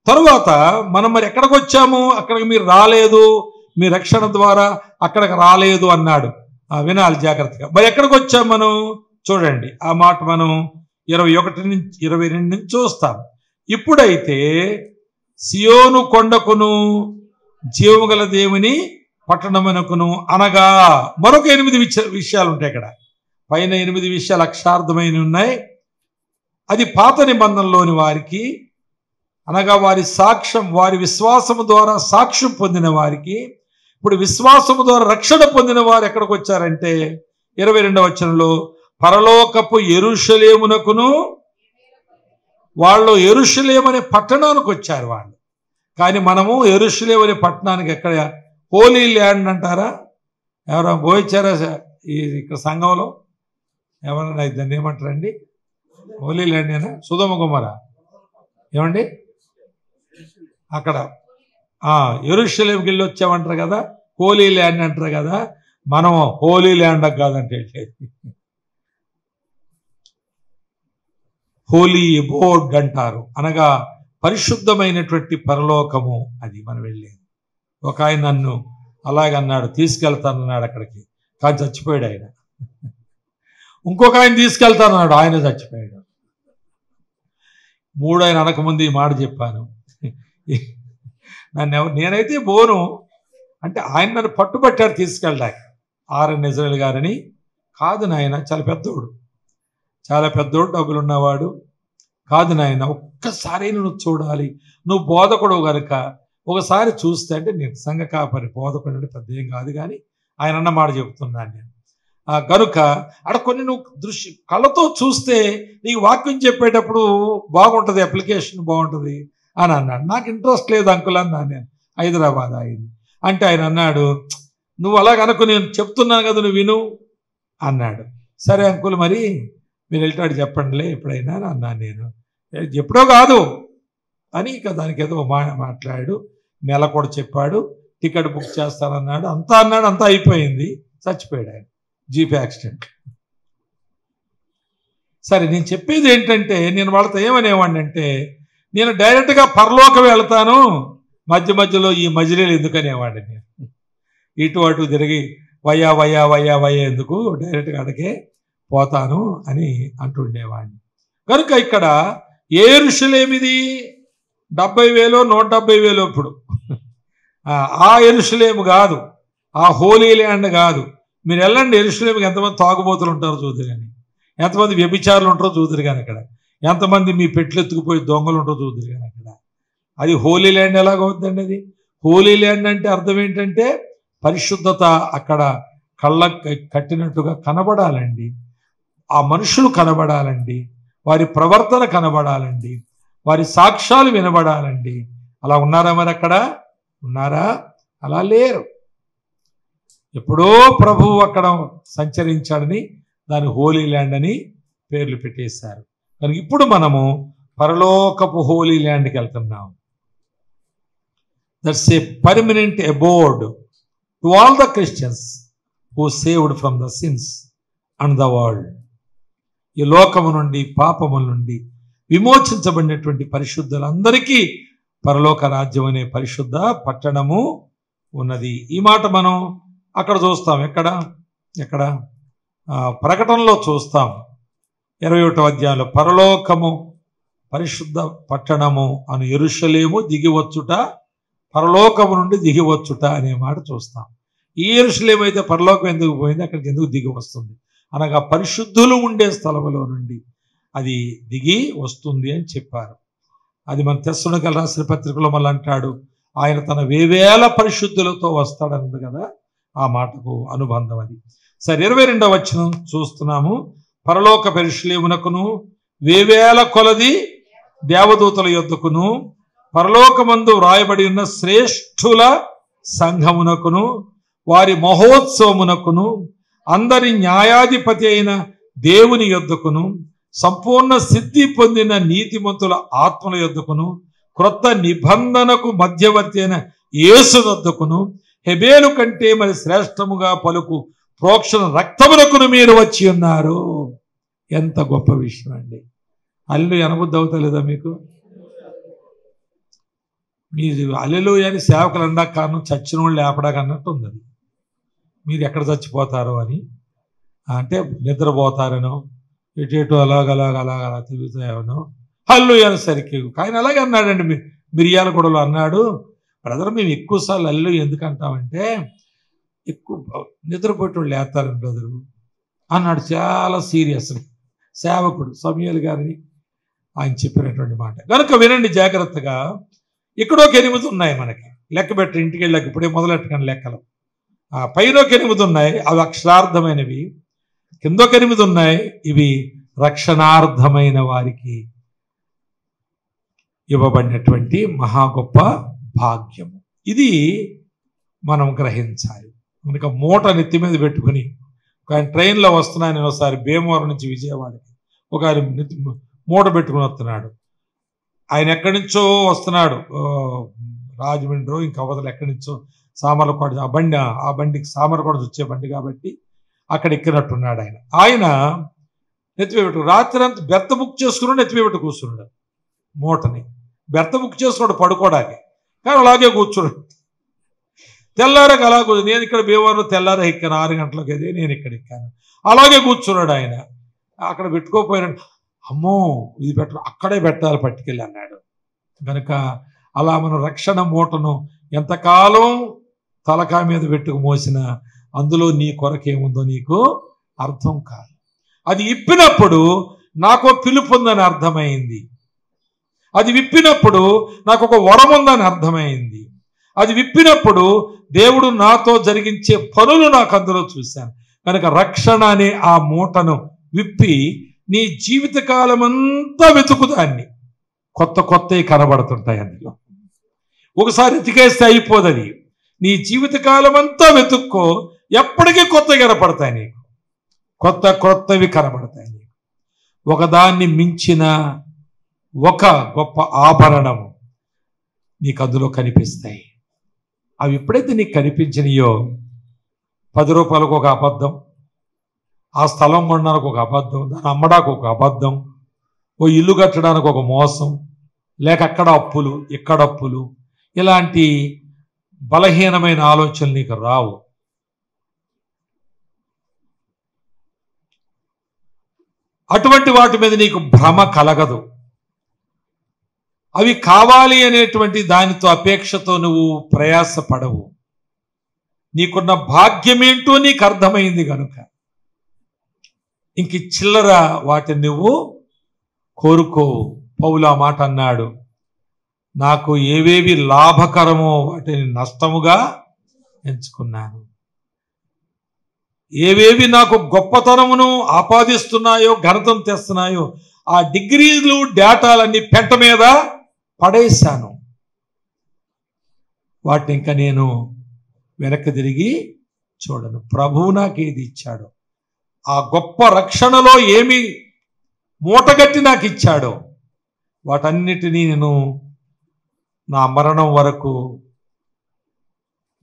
తరువాత మనం మరి ఎక్కడికి వచ్చాము, అక్కడికి మీరు రాలేదు, మీ రక్షణ ద్వారా అక్కడికి రాలేదు అన్నాడు. వినాలి జాగ్రత్తగా. మరి ఎక్కడికి వచ్చాము మనం చూడండి. ఆ మాట మనం 21 నుంచి 22 నుంచి చూస్తాం. ఇప్పుడైతే సియోను కొండకును జీవము గల దేవుని పట్టణమునకును అనగా మరొక 8 విషయాలు ఉంటాయి. ఇక్కడ పైన 8 విషయాలు అక్షార్థమైన ఉన్నాయి. అది పాత నిబంధనలోని వారికి అనగా వారి సాక్ష్యం, వారి విశ్వాసము ద్వారా సాక్ష్యం పొందిన వారికి. ఇప్పుడు విశ్వాసము ద్వారా రక్షణ పొందిన వారు ఎక్కడికి వచ్చారంటే 22వ వచనంలో పరలోకపు యెరూషలేమునకును, వాళ్ళు యెరూషలేము అనే పట్టణానికి వచ్చారు వాళ్ళు. కానీ మనము యెరూషలేము అనే పట్టణానికి ఎక్కడ, హోలీ ల్యాండ్ అంటారా? ఎవరైనా పోయించారా ఇక్కడ సంఘంలో? ఎవరైనా దాన్ని ఏమంటారండి? హోలీ ల్యాండ్ ఏనా, సుధమ కుమారా ఏమండి? అక్కడ యెరూషలేముకి వెళ్ళి వచ్చామంటారు కదా, హోలీ ల్యాండ్ అంటారు కదా. మనం హోలీ ల్యాండ్ కాదంటే హోలీ అబోర్డ్ అంటారు, అనగా పరిశుద్ధమైనటువంటి పరలోకము. అది మనం వెళ్ళేది. ఒక ఆయన నన్ను అలాగన్నాడు, తీసుకెళ్తానన్నాడు అక్కడికి, కానీ చచ్చిపోయాడు ఆయన. ఇంకొక ఆయన తీసుకెళ్తానన్నాడు, ఆయన చచ్చిపోయాడు. 3 ఆయన అనకముందు ఈ మాట చెప్పాను. నేనైతే పోను అంటే ఆయన నన్ను పట్టుబట్టాడు తీసుకెళ్ళడానికి. ఆర్ఎన్ ఇజ్రాయెల్ గారని. కాదు నాయన, చాలా పెద్దోడు, చాలా పెద్దోడు, డబ్బులు ఉన్నవాడు. కాదు నాయన, ఒక్కసారి నువ్వు చూడాలి, నువ్వు బోధకుడు కనుక ఒకసారి చూస్తే. అంటే నేను సంఘ కాపరి, బోధకుడు అంటే పెద్ద ఏం కాదు, కానీ ఆయన అన్న మాట చెప్తున్నాను నేను. కనుక అక్కడ కొన్ని నువ్వు కళ్ళతో చూస్తే నీకు వాక్యం చెప్పేటప్పుడు బాగుంటుంది, అప్లికేషన్ బాగుంటుంది అని అన్నాడు. నాకు ఇంట్రెస్ట్ లేదు అంకుల్ అన్నాను నేను. హైదరాబాద్ అయింది అంటే ఆయన అన్నాడు, నువ్వు అలాగనుకో, నేను చెప్తున్నాను కదా, నువ్వు విను అన్నాడు. సరే అంకుల్, మరి మీరు వెళ్తాడు చెప్పండిలే ఎప్పుడైనా అన్నాను నేను. ఎప్పుడో కాదు అని ఇక దానికి ఏదో మాట్లాడు, నెల కూడా చెప్పాడు, టికెట్ బుక్ చేస్తానన్నాడు, అంతా అన్నాడు, అంతా అయిపోయింది. చచ్చిపోయాడు ఆయన, జీప్ యాక్సిడెంట్. సరే, నేను చెప్పేది ఏంటంటే, నేను వాళ్ళతో ఏమనేవాడిని అంటే, నేను డైరెక్ట్గా పరలోకం వెళ్తాను, మధ్య మధ్యలో ఈ మజిలీలు ఎందుకనేవాడిని నేను. ఇటు అటు తిరిగి వయ్యా వయ్యా వయ్యా వయ్యా ఎందుకు, డైరెక్ట్గా అడిగే పోతాను అని అంటుండేవాడిని. కనుక ఇక్కడ ఏ యెరూషలేమిది 70,000 170,000 ఇప్పుడు ఆ యెరూషలేము కాదు, ఆ హోలీ ల్యాండ్ కాదు. మీరు వెళ్ళండి యెరూషలేముకి, ఎంతమంది తాగుబోతులు ఉంటారో చూద్దరు కానీ, ఎంతమంది వ్యభిచారులు ఉంటారో చూద్దరు కానీ, అక్కడ ఎంతమంది మీ పెట్లు ఎత్తుకుపోయి దొంగలు ఉంటారో చూద్దరు కానీ. అక్కడ అది హోలీ ల్యాండ్ ఎలాగవుతుందండి? అది హోలీ ల్యాండ్ అంటే అర్థం ఏంటంటే పరిశుద్ధత అక్కడ కళ్ళ కట్టినట్టుగా కనబడాలండి. ఆ మనుషులు కనబడాలండి, వారి ప్రవర్తన కనబడాలండి, వారి సాక్ష్యాలు వినబడాలండి. అలా ఉన్నారా? మరి అక్కడ ఉన్నారా? అలా లేరు. ఎప్పుడో ప్రభువు అక్కడ సంచరించాడని దాని హోలీ ల్యాండ్ అని పేర్లు పెట్టేశారు. కనుక ఇప్పుడు మనము పరలోకపు హోలీ ల్యాండ్కి వెళ్తున్నాం. That's a permanent అబోర్డ్ to all the Christians who saved from the sins and the world. ఈ లోకము నుండి, పాపముల నుండి విమోచించబడినటువంటి పరిశుద్ధులందరికీ పరలోక రాజ్యం అనే పరిశుద్ధ పట్టణము ఉన్నది. ఈ మాట మనం అక్కడ చూస్తాం. ఎక్కడ ప్రకటనలో చూస్తాం. 21వ అధ్యాయంలో పరలోకము పరిశుద్ధ పట్టణము అను యెరూషలేము దిగివచ్చుట, పరలోకము నుండి దిగివచ్చుట అనే మాట చూస్తాం. ఈ యెరూషలేము అయితే పరలోకం ఎందుకు పోయింది, అక్కడికి ఎందుకు దిగి వస్తుంది అనగా పరిశుద్ధులు ఉండే స్థలములో నుండి అది దిగి వస్తుంది అని చెప్పారు. అది మన తెస్సలోనికీయులకు రాసిన పత్రికలో మళ్ళీ అంటాడు, ఆయన తన వేవేల పరిశుద్ధులతో వస్తాడన్నది కదా, ఆ మాటకు అనుబంధం అది. సరే, 22వ వచనం చూస్తున్నాము. పరలోక యెరూషలేమునకును వేవేల కొలది దేవదూతల యొద్దకును పరలోకమందు వ్రాయబడి ఉన్న శ్రేష్ఠుల సంఘమునకును వారి మహోత్సవమునకును అందరి న్యాయాధిపతి అయిన దేవుని యొద్దకును సంపూర్ణ సిద్ధి పొందిన నీతిమంతుల ఆత్మల యొద్దకును క్రొత్త నిబంధనకు మధ్యవర్తి అయిన యేసు వద్దకును హెబేలు కంటే మరి శ్రేష్టముగా పలుకు ప్రోక్షణ రక్తమునకును మీరు వచ్చి ఉన్నారు. ఎంత గొప్ప విషయం అండి. అల్లు అనబుద్ధి అవుతలేదా మీకు? మీరు అల్లెలూయ అని సేవకులు అండా కారణం చచ్చిన వాళ్ళు లేపడానికి అన్నట్టు ఉంది. అది మీరు ఎక్కడ చచ్చిపోతారో అని, అంటే నిద్రపోతారనో ఎటు అలాగలా తిరుగుతాయనో హల్లుయ అనేసరికి ఆయన అలాగే అన్నాడండి. మిర్యాలగూడలో అన్నాడు, బ్రదర్ మేము ఎక్కువసార్లు అల్లు ఎందుకంటామంటే ఎక్కువ నిద్రపోయేటోళ్ళు లేస్తారని బ్రదరు అన్నాడు. చాలా సీరియస్ సేవకుడు సమూయేలు గారిని ఆయన చెప్పినటువంటి మాట కనుక వినండి జాగ్రత్తగా. ఇక్కడ ఒక 8 ఉన్నాయి మనకి, లెక్క పెట్టి ఇంటికి వెళ్ళాక ఇప్పుడే మొదలెట్టకండి లెక్కలు. పైన ఒక 8 ఉన్నాయి, అవి అక్షరార్థమైనవి. కింద ఒక 8 ఉన్నాయి, ఇవి రక్షణార్థమైన వారికి ఇవ్వబడినటువంటి మహా గొప్ప భాగ్యము. ఇది మనం గ్రహించాలి. కనుక మూట నెత్తి మీద పెట్టుకుని ఒక ట్రైన్లో వస్తున్నాను నేను ఒకసారి భీమవరం నుంచి విజయవాడకి, ఒక మూట పెట్టుకుని వస్తున్నాడు. ఆయన ఎక్కడి నుంచో వస్తున్నాడు, రాజమండ్రి ఇంకా అవతల ఎక్కడి నుంచో సామర్లకోట, ఆ బండికి సామర్లకోట వచ్చే బండి కాబట్టి అక్కడ ఎక్కినట్టున్నాడు. ఆయన నెత్తిపై పెట్టు రాత్రి అంతా బెర్త బుక్ చేసుకున్నాడు, నెత్తిపై పెట్టు కూర్చున్నాడు. మూటని బెర్త బుక్ చేసుకున్నాడు పడుకోవడానికి, కానీ అలాగే కూర్చున్నాడు. తెల్లారకు అలా నేను ఇక్కడ భీమవరంలో తెల్లార ఎక్కాను 6 గంటలకు, అదే నేను ఇక్కడ ఎక్కాను. అలాగే కూర్చున్నాడు ఆయన. అక్కడ పెట్టుకోపోయినాడు, అమ్మో ఇది అక్కడే పెట్టాలి పట్టుకెళ్ళి అన్నాడు. కనుక అలా మనం రక్షణ మూటను ఎంతకాలం తలకా మీద పెట్టుకు మోసినా అందులో నీ కొరకేముందో నీకు అర్థం కాదు. అది ఇప్పినప్పుడు నాకు పిలుపు ఉందని అర్థమైంది, అది విప్పినప్పుడు నాకు ఒక వరం ఉందని అర్థమైంది, అది విప్పినప్పుడు దేవుడు నాతో జరిగించే పనులు నాకు అందులో చూశాను. కనుక రక్షణ అనే ఆ మూటను విప్పి నీ జీవితకాలం అంతా వెతుకుదాన్ని, కొత్తవి కనబడుతుంటాయి అందులో. ఒకసారి ఎతికేస్తే అయిపోదు అది. నీ జీవితకాలం అంతా వెతుక్కో, ఎప్పటికీ కొత్తవి కనపడతాయి నీకు, కొత్తవి కనబడతాయి నీకు. ఒకదాన్ని మించిన ఒక గొప్ప ఆభరణము నీకు అందులో కనిపిస్తాయి. అవి ఎప్పుడైతే నీకు కనిపించినాయో 10 రూపాయలకు ఒక అబద్ధం, ఆ స్థలం కొనడానికి ఒక అబద్ధం, దాన్ని అమ్మడానికి ఒక అబద్ధం, ఓ ఇల్లు కట్టడానికి ఒక మోసం, లేక అక్కడ అప్పులు ఇక్కడ అప్పులు, ఇలాంటి బలహీనమైన ఆలోచనలు నీకు రావు. అటువంటి వాటి మీద నీకు భ్రమ కలగదు. అవి కావాలి అనేటువంటి దానితో అపేక్షతో నువ్వు ప్రయాసపడవు. నీకున్న భాగ్యమేంటో నీకు అర్థమైంది కనుక ఇంక చిల్లర వాటిని నువ్వు కోరుకోవు. పౌలు ఆ మాట అన్నాడు, నాకు ఏవేవి లాభకరమో వాటిని నష్టముగా ఎంచుకున్నాను. ఏవేవి నాకు గొప్పతనమును ఆపాదిస్తున్నాయో ఘనతను తెస్తున్నాయో ఆ డిగ్రీలు డేటాలన్నీ పెంట మీద పడేశాను. వాటిని ఇంకా నేను వెనక్కి తిరిగి చూడను. ప్రభువు నాకు ఏది ఇచ్చాడో, ఆ గొప్ప రక్షణలో ఏమి మూటగట్టి నాకు ఇచ్చాడో వాటన్నిటినీ నేను నా మరణం వరకు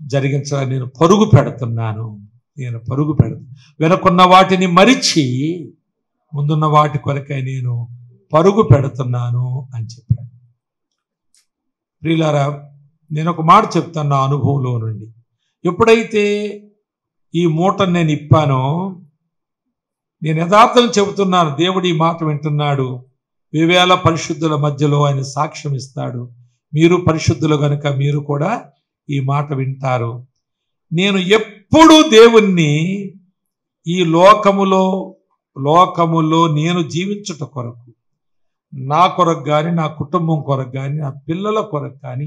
జరిగించడానికి నేను పరుగు పెడుతున్నాను. వెనకున్న వాటిని మరిచి ముందున్న వాటి కొరకై నేను పరుగు పెడుతున్నాను అని చెప్పాడు. ప్రియులారా, నేను ఒక మాట చెప్తాను నా అనుభవంలో నుండి. ఎప్పుడైతే ఈ మూటను నేను ఇప్పానో, నేను యథార్థం చెబుతున్నాను, దేవుడు ఈ మాట వింటున్నాడు. 1000 పరిశుద్ధుల మధ్యలో ఆయన సాక్ష్యం ఇస్తాడు. మీరు పరిశుద్ధులు కనుక మీరు కూడా ఈ మాట వింటారు. నేను ఎప్పుడు దేవుణ్ణి ఈ లోకములో నేను జీవించుట కొరకు, నా కొరకు కానీ, నా కుటుంబం కొరకు కానీ, నా పిల్లల కొరకు కానీ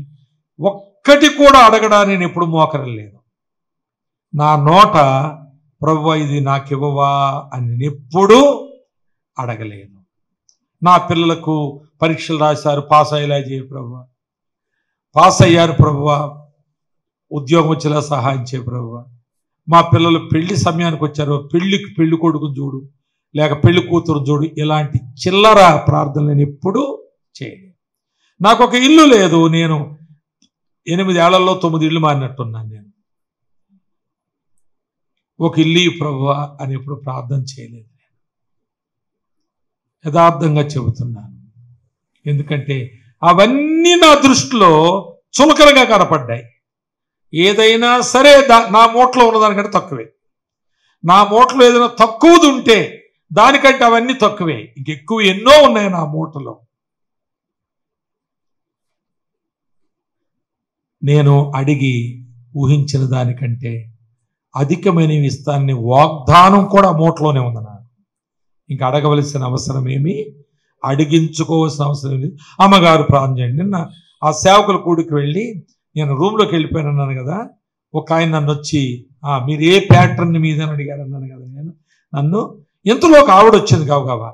ఒక్కటి కూడా అడగడానికి నేను ఎప్పుడు మోకరలేదు. నా నోట ప్రభువా ఇది నాకివ్వవా అని నేను ఎప్పుడూ అడగలేను. నా పిల్లలకు పరీక్షలు రాశారు, పాస్ అయ్యేలా చేయ ప్రభువా, పాస్ అయ్యారు ప్రభువా, ఉద్యోగం వచ్చేలా సహాయం చేయ ప్రభువా. మా పిల్లలు పెళ్లి సమయానికి వచ్చారు, పెళ్లి కొడుకుని చూడు, లేక పెళ్లి కూతురు చూడు. ఇలాంటి చిల్లర ప్రార్థనలు నేను ఎప్పుడూ చేయలేదు. నాకు ఒక ఇల్లు లేదు, నేను 8 ఏళ్లలో 9 ఇళ్ళు మారినట్టున్నాను. నేను ఒక ఇల్లు ప్రభువా అని ఎప్పుడు ప్రార్థన చేయలేదు. యథార్థంగా చెబుతున్నాను, ఎందుకంటే అవన్నీ నా దృష్టిలో చులకనగా కనపడ్డాయి. ఏదైనా సరే నా మూటలో ఉన్నదానికంటే తక్కువే. నా మూటలో ఏదైనా తక్కువది ఉంటే దానికంటే అవన్నీ తక్కువే. ఇంకెక్కువ ఎన్నో ఉన్నాయి నా మూటలో. నేను అడిగి ఊహించిన దానికంటే అధికమైనవి ఇస్తానని వాగ్దానం కూడా మూటలోనే ఉంది నాకు. ఇంకా అడగవలసిన అవసరం ఏమి, అడిగించుకోవాల్సిన అవసరం ఏమి. అమ్మగారు ప్రార్థన చేయండి. నిన్న ఆ సేవకుల కూడికి వెళ్ళి నేను రూమ్లోకి వెళ్ళిపోయాను అన్నాను కదా. ఒక ఆయన నన్ను వచ్చి మీరు ఏ ప్యాటర్న్ మీద అని అడిగారు అన్నాను కదా. నన్ను ఇంతలో ఒక ఆవిడ వచ్చింది కావుగావా,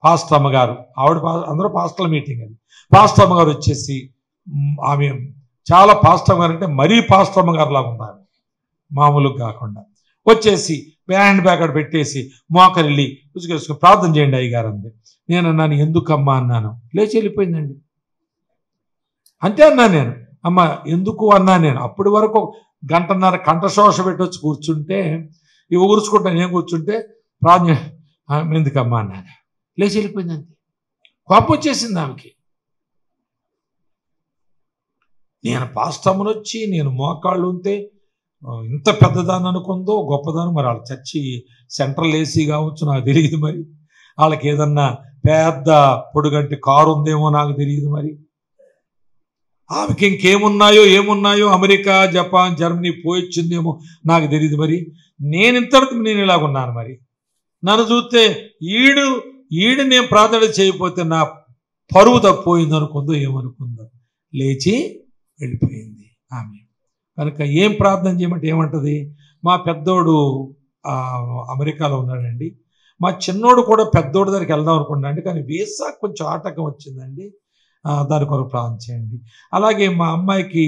పాస్టర్ అమ్మగారు. అందరూ పాస్టర్ల మీటింగ్ అది. పాస్టర్ అమ్మగారు వచ్చేసి, ఆమె చాలా పాస్టర్ అమ్మగారు అంటే మరీ పాస్టర్ అమ్మగారు లాగా ఉన్నారు, మామూలుగా కాకుండా. వచ్చేసి హ్యాండ్ బ్యాగ్ అక్కడ పెట్టేసి మోకరిల్లి ఉసుకేసుకుని ప్రార్థన చేయండి అయ్యగారు అంది. నేను అన్నాను, ఎందుకమ్మా అన్నాను. లేచి వెళ్ళిపోయిందండి. అంతే అన్నాను నేను. అమ్మ ఎందుకు అన్నా నేను. అప్పటి వరకు గంటన్నర కంఠశోష పెట్టి వచ్చి కూర్చుంటే, ఇవి ఊరుచుకుంటాను, నేను కూర్చుంటే ప్రార్థన ఎందుకమ్మా అన్నాను. లేచి వెళ్ళిపోయిందండి. కోపం వచ్చేసింది ఆమెకి. నేను పాస్టమ్మను వచ్చి నేను మోకాళ్ళు ఉంటే ఇంత పెద్దదాన్ని అనుకుందో గొప్పదాన్ని. మరి వాళ్ళ చర్చి సెంట్రల్ ఏసీ కావచ్చు, నాకు తెలియదు. మరి వాళ్ళకి ఏదన్నా పెద్ద పొడుగంటి కారు ఉందేమో నాకు తెలియదు. మరి ఆమెకి ఇంకేమున్నాయో ఏమున్నాయో, అమెరికా, జపాన్, జర్మనీ పోయొచ్చిందేమో నాకు తెలియదు. మరి నేను ఇంతటితో నేను ఇలాగున్నాను. మరి నన్ను చూస్తే ఈడు నేను ప్రార్థన చేయకపోతే నా పరువు తప్పిపోయింది అనుకుందో ఏమనుకుందో. లేచి వెళ్ళిపోయింది ఆమె. కనుక ఏం ప్రార్థన చేయమంటే ఏమంటది, మా పెద్దోడు అమెరికాలో ఉన్నాడండి, మా చిన్నోడు కూడా పెద్దోడు దగ్గరికి వెళ్దాం అనుకున్నాండి, కానీ వీసా కొంచెం ఆటంకం వచ్చిందండి, దాని కొరకు ప్రార్థన చేయండి. అలాగే మా అమ్మాయికి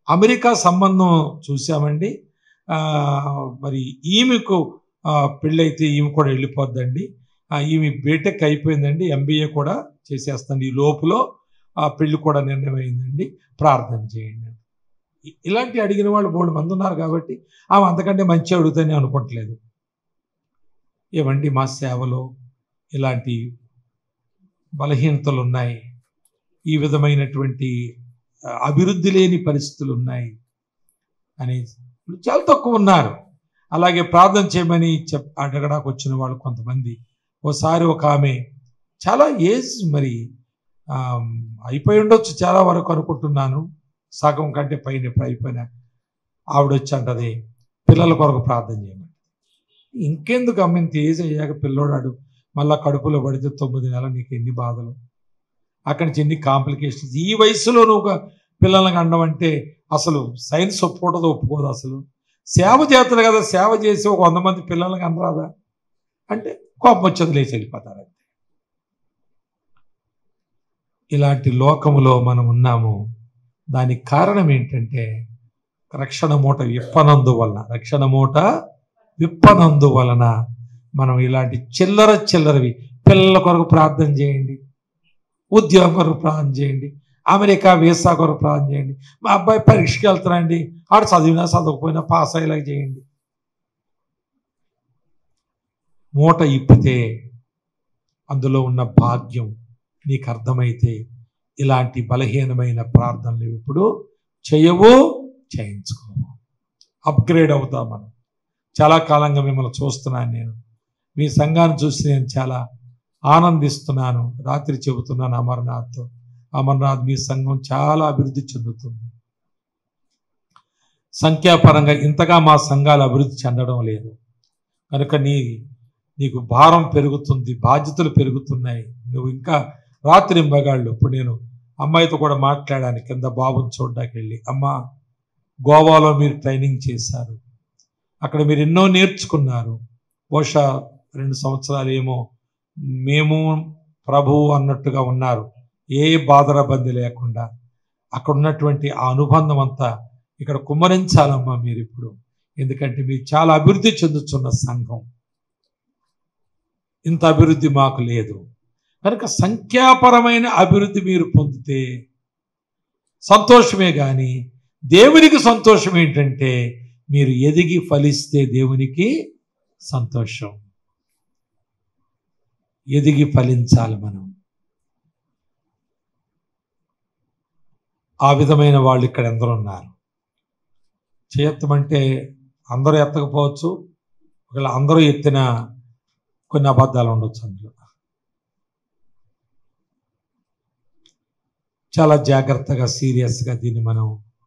అమెరికా సంబంధం చూసామండి, మరి ఈమెకు పెళ్ళైతే ఈమె కూడా వెళ్ళిపోద్దండి, ఈమె బీటెక్ అయిపోయిందండి, ఎంబీఏ కూడా చేసేస్తుంది, ఈ లోపులో పెళ్ళి కూడా నిర్ణయం అయిందండి, ప్రార్థన చేయండి. ఇలాంటి అడిగిన వాళ్ళు 3 మంది ఉన్నారు కాబట్టి ఆమె అంతకంటే మంచి అడుగుతానే అనుకోవట్లేదు. ఏమండి మా సేవలో ఇలాంటి బలహీనతలు ఉన్నాయి, ఈ విధమైనటువంటి అభివృద్ధి లేని పరిస్థితులు ఉన్నాయి అని చాలా తక్కువ ఉన్నారు. అలాగే ప్రార్థన చేయమని అడగడానికి వచ్చిన వాళ్ళు కొంతమంది. ఓసారి ఒక ఆమె చాలా ఏజ్ మరి అయిపోయి ఉండొచ్చు చాలా వరకు అనుకుంటున్నాను, సగం కంటే పైన అయిపోయిన ఆవిడ వచ్చి అంటది, పిల్లల కొరకు ప్రార్థన చేయమని. ఇంకెందుకు అమ్మ, ఇంత ఏజ్ అయ్యాక పిల్లోడాడు మళ్ళా కడుపులో పడితే 9 నెలలు, నీకు ఎన్ని బాధలు, అక్కడి నుంచి ఎన్ని కాంప్లికేషన్స్. ఈ వయసులో నువ్వు పిల్లలను అనడం అంటే అసలు సైన్స్ ఒప్పుకోదు. అసలు సేవ చేస్తారు కదా, సేవ చేసి ఒక 100 మంది పిల్లలకు అనరాదా అంటే కోపం వచ్చేది, లేచి వెళ్ళిపోతారు. ఇలాంటి లోకములో మనం ఉన్నాము. దానికి కారణం ఏంటంటే రక్షణ మూట విప్పనందు వలన మనం ఇలాంటి చిల్లరవి, పిల్లల కొరకు ప్రార్థన చేయండి, ఉద్యోగం కొరకు ప్రార్థన చేయండి, అమెరికా వీసా కొరకు ప్రార్థన చేయండి, మా అబ్బాయి పరీక్షకి వెళ్తానండి, ఆడు చదివినా చదవకపోయినా పాస్ అయ్యేలాగా చేయండి. మూట ఇప్పితే అందులో ఉన్న భాగ్యం నీకు అర్థమైతే ఇలాంటి బలహీనమైన ప్రార్థనలు ఎప్పుడు చేయించుకోవు. అప్గ్రేడ్ అవుతాం మనం. చాలా కాలంగా మిమ్మల్ని చూస్తున్నాను, నేను మీ సంఘాన్ని చూసి నేను చాలా ఆనందిస్తున్నాను. రాత్రి చెబుతున్నాను అమర్నాథ్ మీ సంఘం చాలా అభివృద్ధి చెందుతుంది. సంఖ్యాపరంగా ఇంతగా మా సంఘాలు అభివృద్ధి చెందడం లేదు. కనుక నీకు భారం పెరుగుతుంది, బాధ్యతలు పెరుగుతున్నాయి. నువ్వు ఇంకా రాత్రి మగాళ్ళు. ఇప్పుడు నేను అమ్మాయితో కూడా మాట్లాడాను, కింద బాబుని చూడడానికి వెళ్ళి, అమ్మ గోవాలో మీరు ట్రైనింగ్ చేశారు, అక్కడ మీరు ఎన్నో నేర్చుకున్నారు, బహుశా 2 సంవత్సరాలు ఏమో మేము ప్రభువు అన్నట్టుగా ఉన్నారు, ఏ బాధరబంది లేకుండా. అక్కడ ఉన్నటువంటి ఆ అనుబంధం అంతా ఇక్కడ కుమ్మరించాలమ్మా మీరు ఇప్పుడు. ఎందుకంటే మీరు చాలా అభివృద్ధి చెందుతున్న సంఘం, ఇంత అభివృద్ధి మాకు లేదు కనుక సంఖ్యాపరమైన అభివృద్ధి మీరు పొందితే సంతోషమే. కానీ దేవునికి సంతోషం ఏంటంటే మీరు ఎదిగి ఫలిస్తే దేవునికి సంతోషం. ఎదిగి ఫలించాలి మనం. ఆ విధమైన వాళ్ళు ఇక్కడ ఎందరో ఉన్నారు. చేయత్తమంటే అందరూ ఎత్తకపోవచ్చు, ఒకవేళ అందరూ ఎత్తిన కొన్ని అబద్ధాలు ఉండొచ్చు అందులో. చాలా జాగ్రత్తగా సీరియస్గా దీన్ని మనం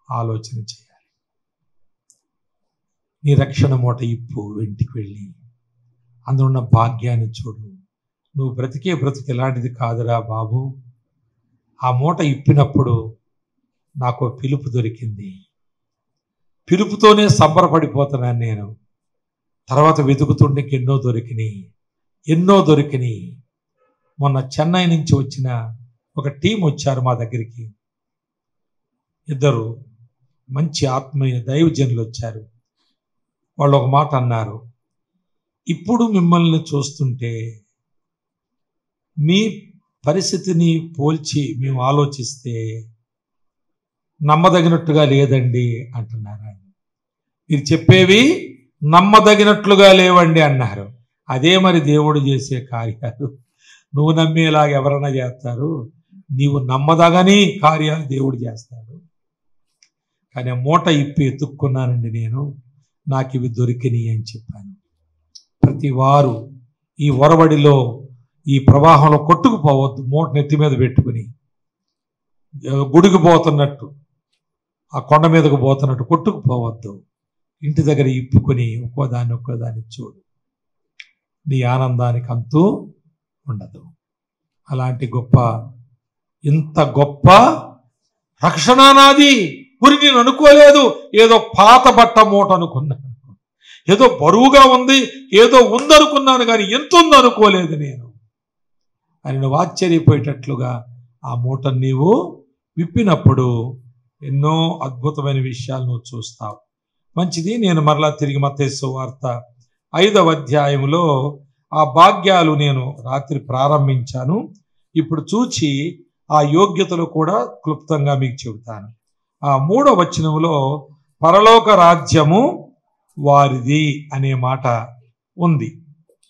ఆలోచన చేయాలి. నీ రక్షణ మూట ఇప్పు, ఇంటికి వెళ్ళి అందులో ఉన్న భాగ్యాన్ని చూడు. నువ్వు బ్రతికే బ్రతుకు ఎలాంటిది కాదురా బాబు. ఆ మూట ఇప్పినప్పుడు నాకు పిలుపు దొరికింది, పిలుపుతోనే సంబరపడిపోతున్నాను నేను. తర్వాత వెతుకుతుండే ఎన్నో దొరికినాయి. మొన్న చెన్నై నుంచి వచ్చిన ఒక టీం వచ్చారు మా దగ్గరికి. 2 మంచి ఆత్మీయ దైవజనులు వచ్చారు. వాళ్ళు ఒక మాట అన్నారు, ఇప్పుడు మిమ్మల్ని చూస్తుంటే మీ పరిస్థితిని పోల్చి మేము ఆలోచిస్తే నమ్మదగినట్టుగా లేదండి అంటున్నారు. మీరు చెప్పేవి నమ్మదగినట్లుగా లేవండి అన్నారు. అదే మరి దేవుడు చేసే కార్యాలు. నువ్వు నమ్మేలాగా ఎవరైనా చేస్తారు, నీవు నమ్మదగని కార్యాలు దేవుడు చేస్తాడు. కానీ ఆ మూట ఇప్పి ఎత్తుక్కున్నానండి నేను, నాకు ఇవి దొరికినాయి అని చెప్పాను. ప్రతి వారు ఈ ఒరవడిలో ఈ ప్రవాహంలో కొట్టుకుపోవద్దు. మూట నెత్తి మీద పెట్టుకుని గుడికి పోతున్నట్టు, ఆ కొండ మీదకు పోతున్నట్టు కొట్టుకుపోవద్దు. ఇంటి దగ్గర ఇప్పుకొని ఒక్కోదాన్ని చూడు. నీ ఆనందానికి అంతూ ఉండదు. అలాంటి ఇంత గొప్ప రక్షణ నాది గురి నేను అనుకోలేదు. ఏదో పాత బట్ట మూట అనుకున్నాను, ఏదో బరువుగా ఉంది, ఏదో ఉందనుకున్నాను, కానీ ఎంత ఉందనుకోలేదు నేను అని నువ్వు ఆశ్చర్యపోయేటట్లుగా ఆ మూటను నీవు విప్పినప్పుడు ఎన్నో అద్భుతమైన విషయాలు నువ్వు చూస్తావు. మంచిది. నేను మరలా తిరిగి మత్తయి సువార్త 5వ అధ్యాయంలో ఆ భాగ్యాలు నేను రాత్రి ప్రారంభించాను. ఇప్పుడు చూచి ఆ యోగ్యతలు కూడా క్లుప్తంగా మీకు చెబుతాను. ఆ 3వ వచనంలో పరలోక రాజ్యము వారిది అనే మాట ఉంది.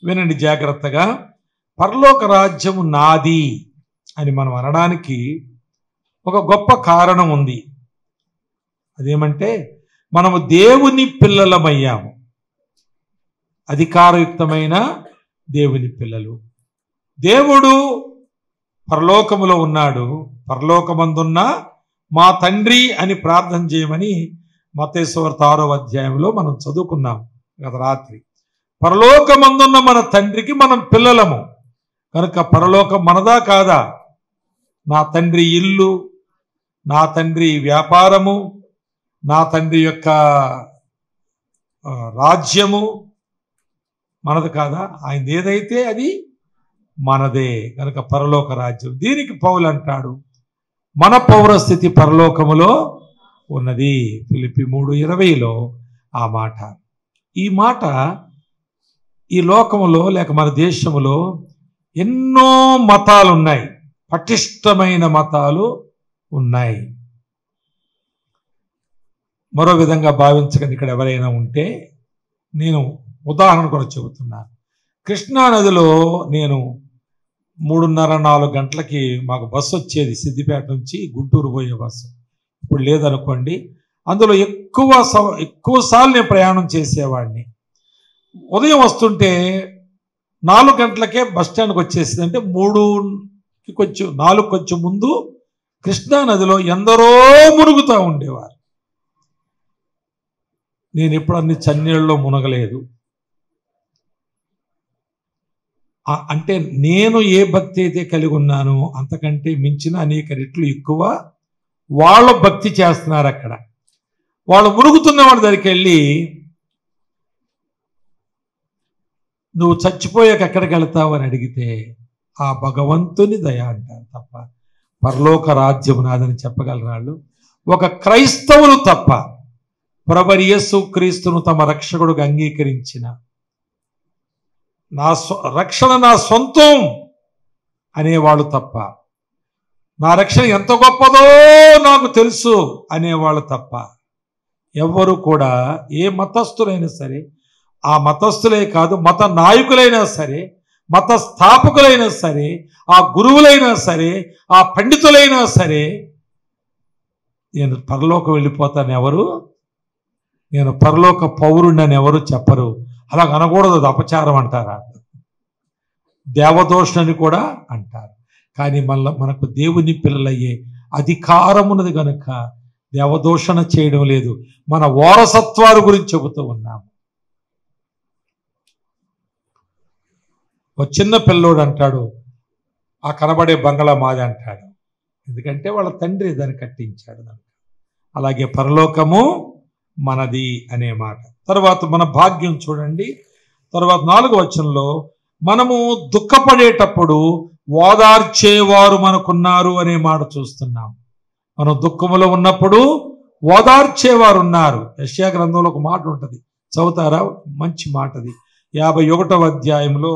వినండి జాగ్రత్తగా. పరలోక రాజ్యము నాది అని మనం అనడానికి ఒక గొప్ప కారణం ఉంది. అదేమంటే మనము దేవుని పిల్లలమయ్యాము, అధికారయుక్తమైన దేవుని పిల్లలు. దేవుడు పరలోకములో ఉన్నాడు, పరలోకమందున్న మా తండ్రి అని ప్రార్థన చేయమని మత్తయి సువార్త 6వ అధ్యాయంలో మనం చదువుకున్నాం గత రాత్రి. పరలోకమందున్న మన తండ్రికి మనం పిల్లలము కనుక పరలోకం మనదా కాదా? నా తండ్రి ఇల్లు, నా తండ్రి వ్యాపారము, నా తండ్రి యొక్క రాజ్యము మనది కాదా? ఆయనది ఏదైతే అది మనదే కనుక పరలోక రాజ్యం. దీనికి పౌలు అంటాడు మన పౌరస్థితి పరలోకములో ఉన్నది. ఫిలిప్పీ 3:20లో ఆ మాట. ఈ మాట ఈ లోకములో లేక మన దేశంలో ఎన్నో మతాలు ఉన్నాయి, పటిష్టమైన మతాలు ఉన్నాయి. మరో విధంగా భావించకండి. ఇక్కడ ఎవరైనా ఉంటే నేను ఉదాహరణ కూడా చెబుతున్నాను. కృష్ణానదిలో నేను 3:30-4 గంటలకి మాకు బస్సు వచ్చేది, సిద్దిపేట నుంచి గుంటూరు పోయే బస్సు. ఇప్పుడు లేదనుకోండి. అందులో ఎక్కువ సార్లు నేను ప్రయాణం చేసేవాడిని. ఉదయం వస్తుంటే 4 గంటలకే బస్ స్టాండ్కి వచ్చేసింది. అంటే 4 కొంచెం ముందు కృష్ణానదిలో ఎందరో మునుగుతూ ఉండేవారు. నేను ఎప్పుడు అన్ని చన్నీళ్ళలో మునగలేదు. అంటే నేను ఏ భక్తి అయితే కలిగి ఉన్నానో అంతకంటే మించిన అనేక రెట్లు ఎక్కువ వాళ్ళ భక్తి చేస్తున్నారు. అక్కడ వాళ్ళు మునుగుతున్న వాళ్ళ దగ్గరికి వెళ్ళి నువ్వు చచ్చిపోయాక ఎక్కడికి వెళ్తావు అని అడిగితే ఆ భగవంతుని దయ అంటారు తప్ప పరలోక రాజ్యం నాదని చెప్పగలరు వాళ్ళు. ఒక క్రైస్తవులు తప్ప, ప్రభువైన యేసు క్రీస్తును తమ రక్షకుడుగా అంగీకరించిన, రక్షణ నా సొంతం అనేవాళ్ళు తప్ప, నా రక్షణ ఎంత గొప్పదో నాకు తెలుసు అనేవాళ్ళు తప్ప ఎవ్వరు కూడా, ఏ మతస్థులైనా సరే, ఆ మతస్థులే కాదు మత నాయకులైనా సరే, మత స్థాపకులైనా సరే, ఆ గురువులైనా సరే, ఆ పండితులైనా సరే, నేను పరలోకం వెళ్ళిపోతాను ఎవరు, నేను పరలోక పౌరుణ్ణి అని ఎవరు చెప్పరు. అలా అనకూడదు, అది అపచారం అంటారా, దేవదోషణని కూడా అంటారు. కానీ మనకు దేవుని పిల్లలయ్యే అధికారం ఉన్నది కనుక దేవదోషణ చేయడం లేదు. మన వారసత్వాల గురించి చెబుతూ ఉన్నాము. ఒక చిన్న పిల్లోడు అంటాడు, ఆ కనబడే బంగళా మాది అంటాడు. ఎందుకంటే వాళ్ళ తండ్రి దాన్ని కట్టించాడు. అలాగే పరలోకము మనది అనే మాట. తర్వాత మన భాగ్యం చూడండి. తర్వాత 4వ వచనంలో మనము దుఃఖపడేటప్పుడు ఓదార్చేవారు మనకున్నారు అనే మాట చూస్తున్నాం. మనం దుఃఖములో ఉన్నప్పుడు ఓదార్చేవారు ఉన్నారు. యెషయా గ్రంథంలో ఒక మాట ఉంటుంది, చదువుతారా? మంచి మాట అది. 51వ అధ్యాయంలో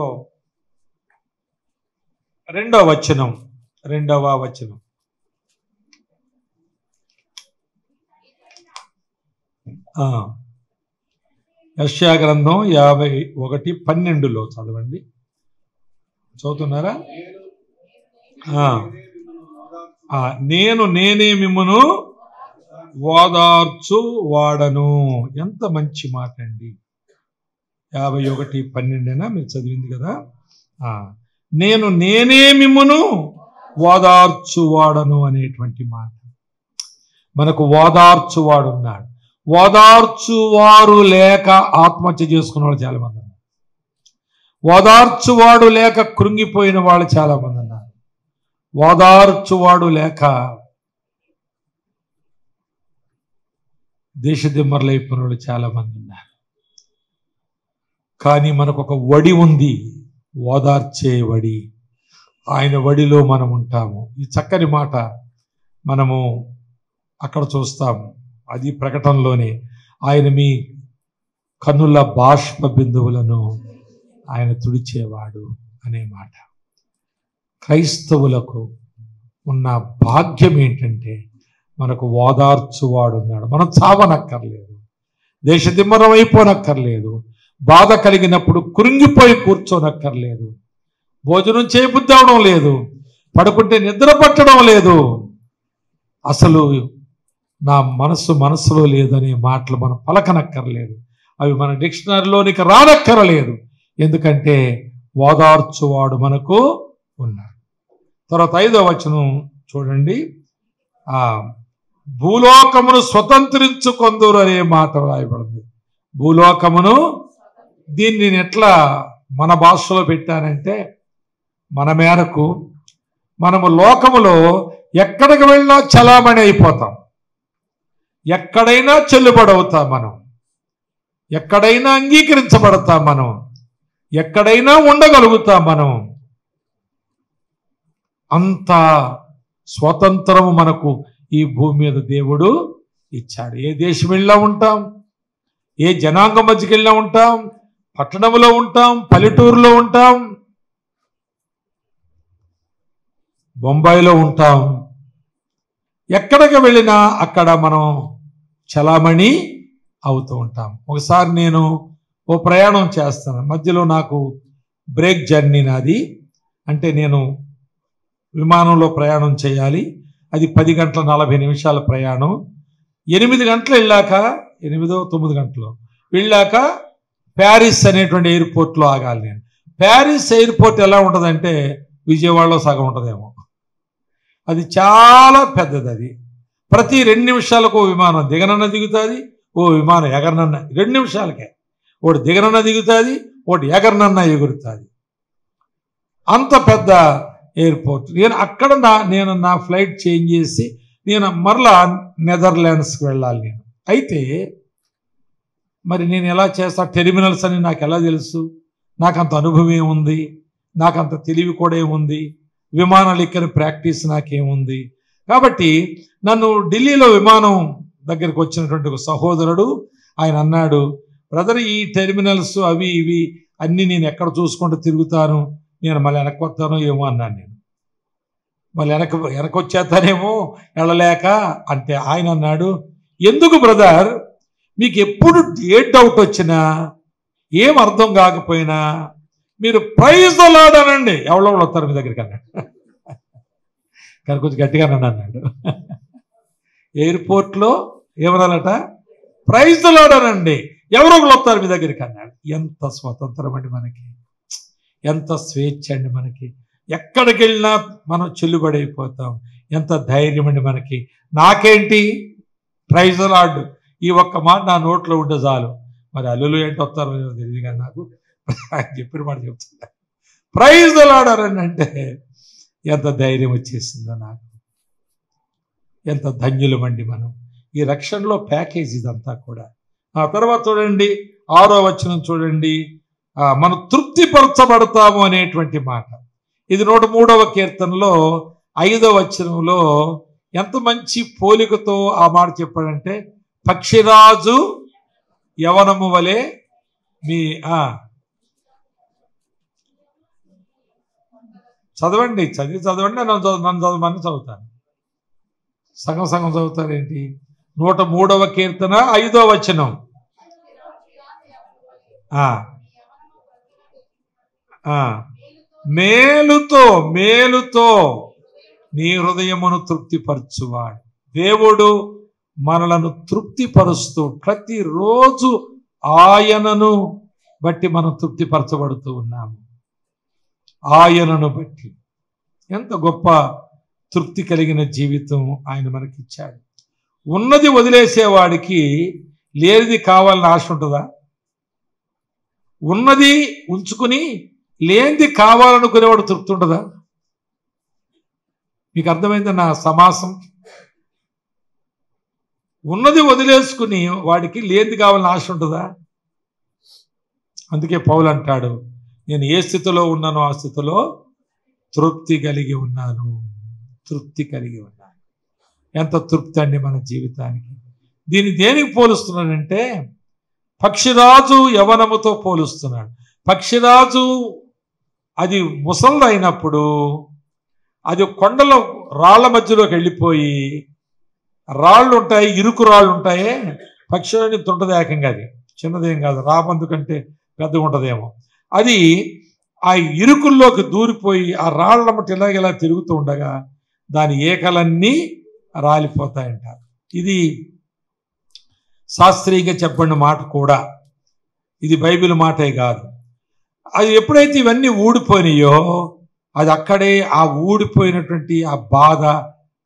2వ వచనం. యెషయా గ్రంథం 51:12 చదవండి. చదువుతున్నారా? నేనే మిమ్మును ఓదార్చు వాడను. ఎంత మంచి మాట అండి. 51:12 మీరు చదివింది కదా. నేనే మిమ్మును ఓదార్చువాడను అనేటువంటి మాట. మనకు ఓదార్చువాడున్నాడు. ఓదార్చువారు లేక ఆత్మహత్య చేసుకున్న వాళ్ళు చాలా మంది ఉన్నారు. ఓదార్చువాడు లేక కృంగిపోయిన వాళ్ళు చాలా మంది ఉన్నారు. ఓదార్చువాడు లేక దేశదిమ్మర్లు అయిపోయిన వాళ్ళు చాలా మంది ఉన్నారు. కానీ మనకు ఒక వడి ఉంది, ఓదార్చే వడి. ఆయన వడిలో మనం ఉంటాము. ఈ చక్కని మాట మనము అక్కడ చూస్తాము. అది ప్రకటనలోనే, ఆయన మీ కన్నుల బాష్ప బిందువులను ఆయన తుడిచేవాడు అనే మాట. క్రైస్తవులకు ఉన్న భాగ్యం ఏంటంటే మనకు ఓదార్చువాడు ఉన్నాడు. మనం చావనక్కర్లేదు, దేశదిమ్మరం అయిపోనక్కర్లేదు, బాధ కలిగినప్పుడు కృంగిపోయి కూర్చోనక్కర్లేదు, భోజనం చేయబుద్ధి అవడం లేదు, పడుకుంటే నిద్ర పట్టడం లేదు. అసలు నా మనసులో లేదనే మాటలు మనం పలకనక్కర్లేదు, అవి మన డిక్షనరీలోనికి రానక్కరలేదు. ఎందుకంటే ఓదార్చువాడు మనకు ఉన్నాడు. తర్వాత 5వ వచనం చూడండి. భూలోకమును స్వతంత్రించుకొందురు అనే మాట రాయబడింది. భూలోకమును, దీన్ని నేను ఎట్లా మన భాషలో పెట్టానంటే, మన మేరకు మనము లోకములో ఎక్కడికి వెళ్ళినా చలామణి అయిపోతాం, ఎక్కడైనా చెల్లుబడవుతాం, మనం ఎక్కడైనా అంగీకరించబడతాం, మనం ఎక్కడైనా ఉండగలుగుతాం. మనం అంత స్వతంత్రము మనకు ఈ భూమి మీద దేవుడు ఇచ్చాడు. ఏ దేశం వెళ్ళా ఉంటాం, ఏ జనాంగం మధ్యకి వెళ్ళా ఉంటాం, పట్టణంలో ఉంటాం, పల్లెటూరులో ఉంటాం, బొంబాయిలో ఉంటాం, ఎక్కడికి వెళ్ళినా అక్కడ మనం చలామణి అవుతూ ఉంటాం. ఒకసారి నేను ఓ ప్రయాణం చేస్తాను, మధ్యలో నాకు బ్రేక్ జర్నీ నాది. అంటే నేను విమానంలో ప్రయాణం చేయాలి, అది 10 గంటల 40 నిమిషాల ప్రయాణం. 8 గంటలు వెళ్ళాక, 8-9 గంటలు వెళ్ళాక ప్యారిస్ అనేటువంటి ఎయిర్పోర్ట్లో ఆగాలి నేను. ప్యారిస్ ఎయిర్పోర్ట్ ఎలా ఉంటుందంటే విజయవాడలో సగం ఉంటుందేమో. అది చాలా పెద్దది. అది ప్రతి 2 నిమిషాలకు ఓ విమానం దిగనన్న దిగుతుంది, ఓ విమానం ఎగరనన్న 2 నిమిషాలకే ఒకటి దిగనన్న దిగుతుంది, ఒకటి ఎగరనన్న ఎగురుతుంది. అంత పెద్ద ఎయిర్పోర్ట్. నేను నా ఫ్లైట్ చేంజ్ చేసి నేను మరలా నెదర్లాండ్స్కి వెళ్ళాలి నేను. అయితే మరి నేను ఎలా చేస్తా, టెర్మినల్స్ అని నాకు ఎలా తెలుసు? నాకంత అనుభవం ఏముంది, నాకంత తెలివి కూడా ఏముంది? విమానాలు ఎక్కని ప్రాక్టీస్ నాకేముంది. కాబట్టి నన్ను ఢిల్లీలో విమానం దగ్గరికి వచ్చినటువంటి ఒక సహోదరుడు ఆయన అన్నాడు, బ్రదర్ ఈ టెర్మినల్స్ అవి ఇవి అన్నీ నేను ఎక్కడ చూసుకుంటూ తిరుగుతాను, నేను మళ్ళీ వెనక్కి వస్తానో ఏమో అన్నాను. నేను మళ్ళీ వెనక్కి వచ్చేస్తానేమో వెళ్ళలేక అంటే ఆయన అన్నాడు, ఎందుకు బ్రదర్, మీకు ఎప్పుడు ఏ డౌట్ వచ్చినా ఏం అర్థం కాకపోయినా మీరు ప్రైజ్ ద లార్డ్ అనండి, ఎవరో వస్తారు మీ దగ్గరికి అన్నాడు. కానీ కొంచెం గట్టిగా అన్నాడు. ఎయిర్పోర్ట్లో ఏమనాలట, ప్రైజ్ ద లార్డ్ అనండి, ఎవరో ఒకరు వస్తారు మీ దగ్గరికి అన్నాడు. ఎంత స్వతంత్రం అండి మనకి, ఎంత స్వేచ్ఛ అండి మనకి, ఎక్కడికి వెళ్ళినా మనం చెల్లుబడైపోతాం. ఎంత ధైర్యం అండి మనకి. నాకేంటి ప్రైజ్ ద లార్డ్ ఈ ఒక్క మాట నా నోట్లో ఉంటే చాలు. మరి అల్లులు ఏంటి వస్తారో తెలియదు కానీ నాకు చెప్పిన మాట చెప్తున్నా, ప్రైజ్ ద లార్డ్ అని అంటే ఎంత ధైర్యం వచ్చేసిందో నాకు. ఎంత ధన్యులమండి మనం. ఈ రక్షణలో ప్యాకేజ్ ఇదంతా కూడా. ఆ తర్వాత చూడండి 6వ వచనం చూడండి, మనం తృప్తిపరచబడతాము అనేటువంటి మాట. ఇది 103వ కీర్తనలో 5వ వచనంలో ఎంత మంచి పోలికతో ఆ మాట చెప్పాడంటే, పక్షిరాజు యవనము వలె మీ చదవండి చదవండి నన్ను చదవమని చదువుతాను. సగం సగం చదువుతారేంటి? 103వ కీర్తన 5వ వచనం. మేలుతో మేలుతో నీ హృదయమును తృప్తిపరచువాడు. దేవుడు మనలను తృప్తిపరుస్తూ ప్రతిరోజు ఆయనను బట్టి మనం తృప్తిపరచబడుతూ ఉన్నాము. ఆయనను బట్టి ఎంత గొప్ప తృప్తి కలిగిన జీవితం ఆయన మనకిచ్చాడు. ఉన్నది వదిలేసేవాడికి లేనిది కావాలని ఆశ ఉంటుందా? ఉన్నది ఉంచుకుని లేనిది కావాలనుకునేవాడు తృప్తి ఉంటుందా? మీకు అర్థమైంది నా సమాసం? ఉన్నది వదిలేసుకుని వాడికి లేనిది కావాలని ఆశ ఉంటుందా? అందుకే పౌలు అంటాడు, నేను ఏ స్థితిలో ఉన్నానో ఆ స్థితిలో తృప్తి కలిగి ఉన్నాను, తృప్తి కలిగి ఉన్నాను. ఎంత తృప్తి అండి మన జీవితానికి. దీన్ని దేనికి పోలుస్తున్నాడంటే పక్షిరాజు యవనముతో పోలుస్తున్నాడు. పక్షిరాజు అది ముసలి అయినప్పుడు అది కొండలో రాళ్ల మధ్యలోకి వెళ్ళిపోయి, రాళ్ళు ఉంటాయి, ఇరుకు రాళ్ళు ఉంటాయే, పక్షులని తుంటది ఏకంగా, అది చిన్నదేం కాదు, రాబందు కంటే పెద్దగా ఉంటుందేమో. అది ఆ ఇరుకుల్లోకి దూరిపోయి ఆ రాళ్ళ మట్టి ఇలాగెలా తిరుగుతూ ఉండగా దాని ఏకలన్నీ రాలిపోతాయంట. ఇది శాస్త్రీయంగా చెప్పండి మాట కూడా, ఇది బైబిల్ మాటే కాదు. అది ఎప్పుడైతే ఇవన్నీ ఊడిపోయినాయో అది అక్కడే ఆ ఊడిపోయినటువంటి ఆ బాధ,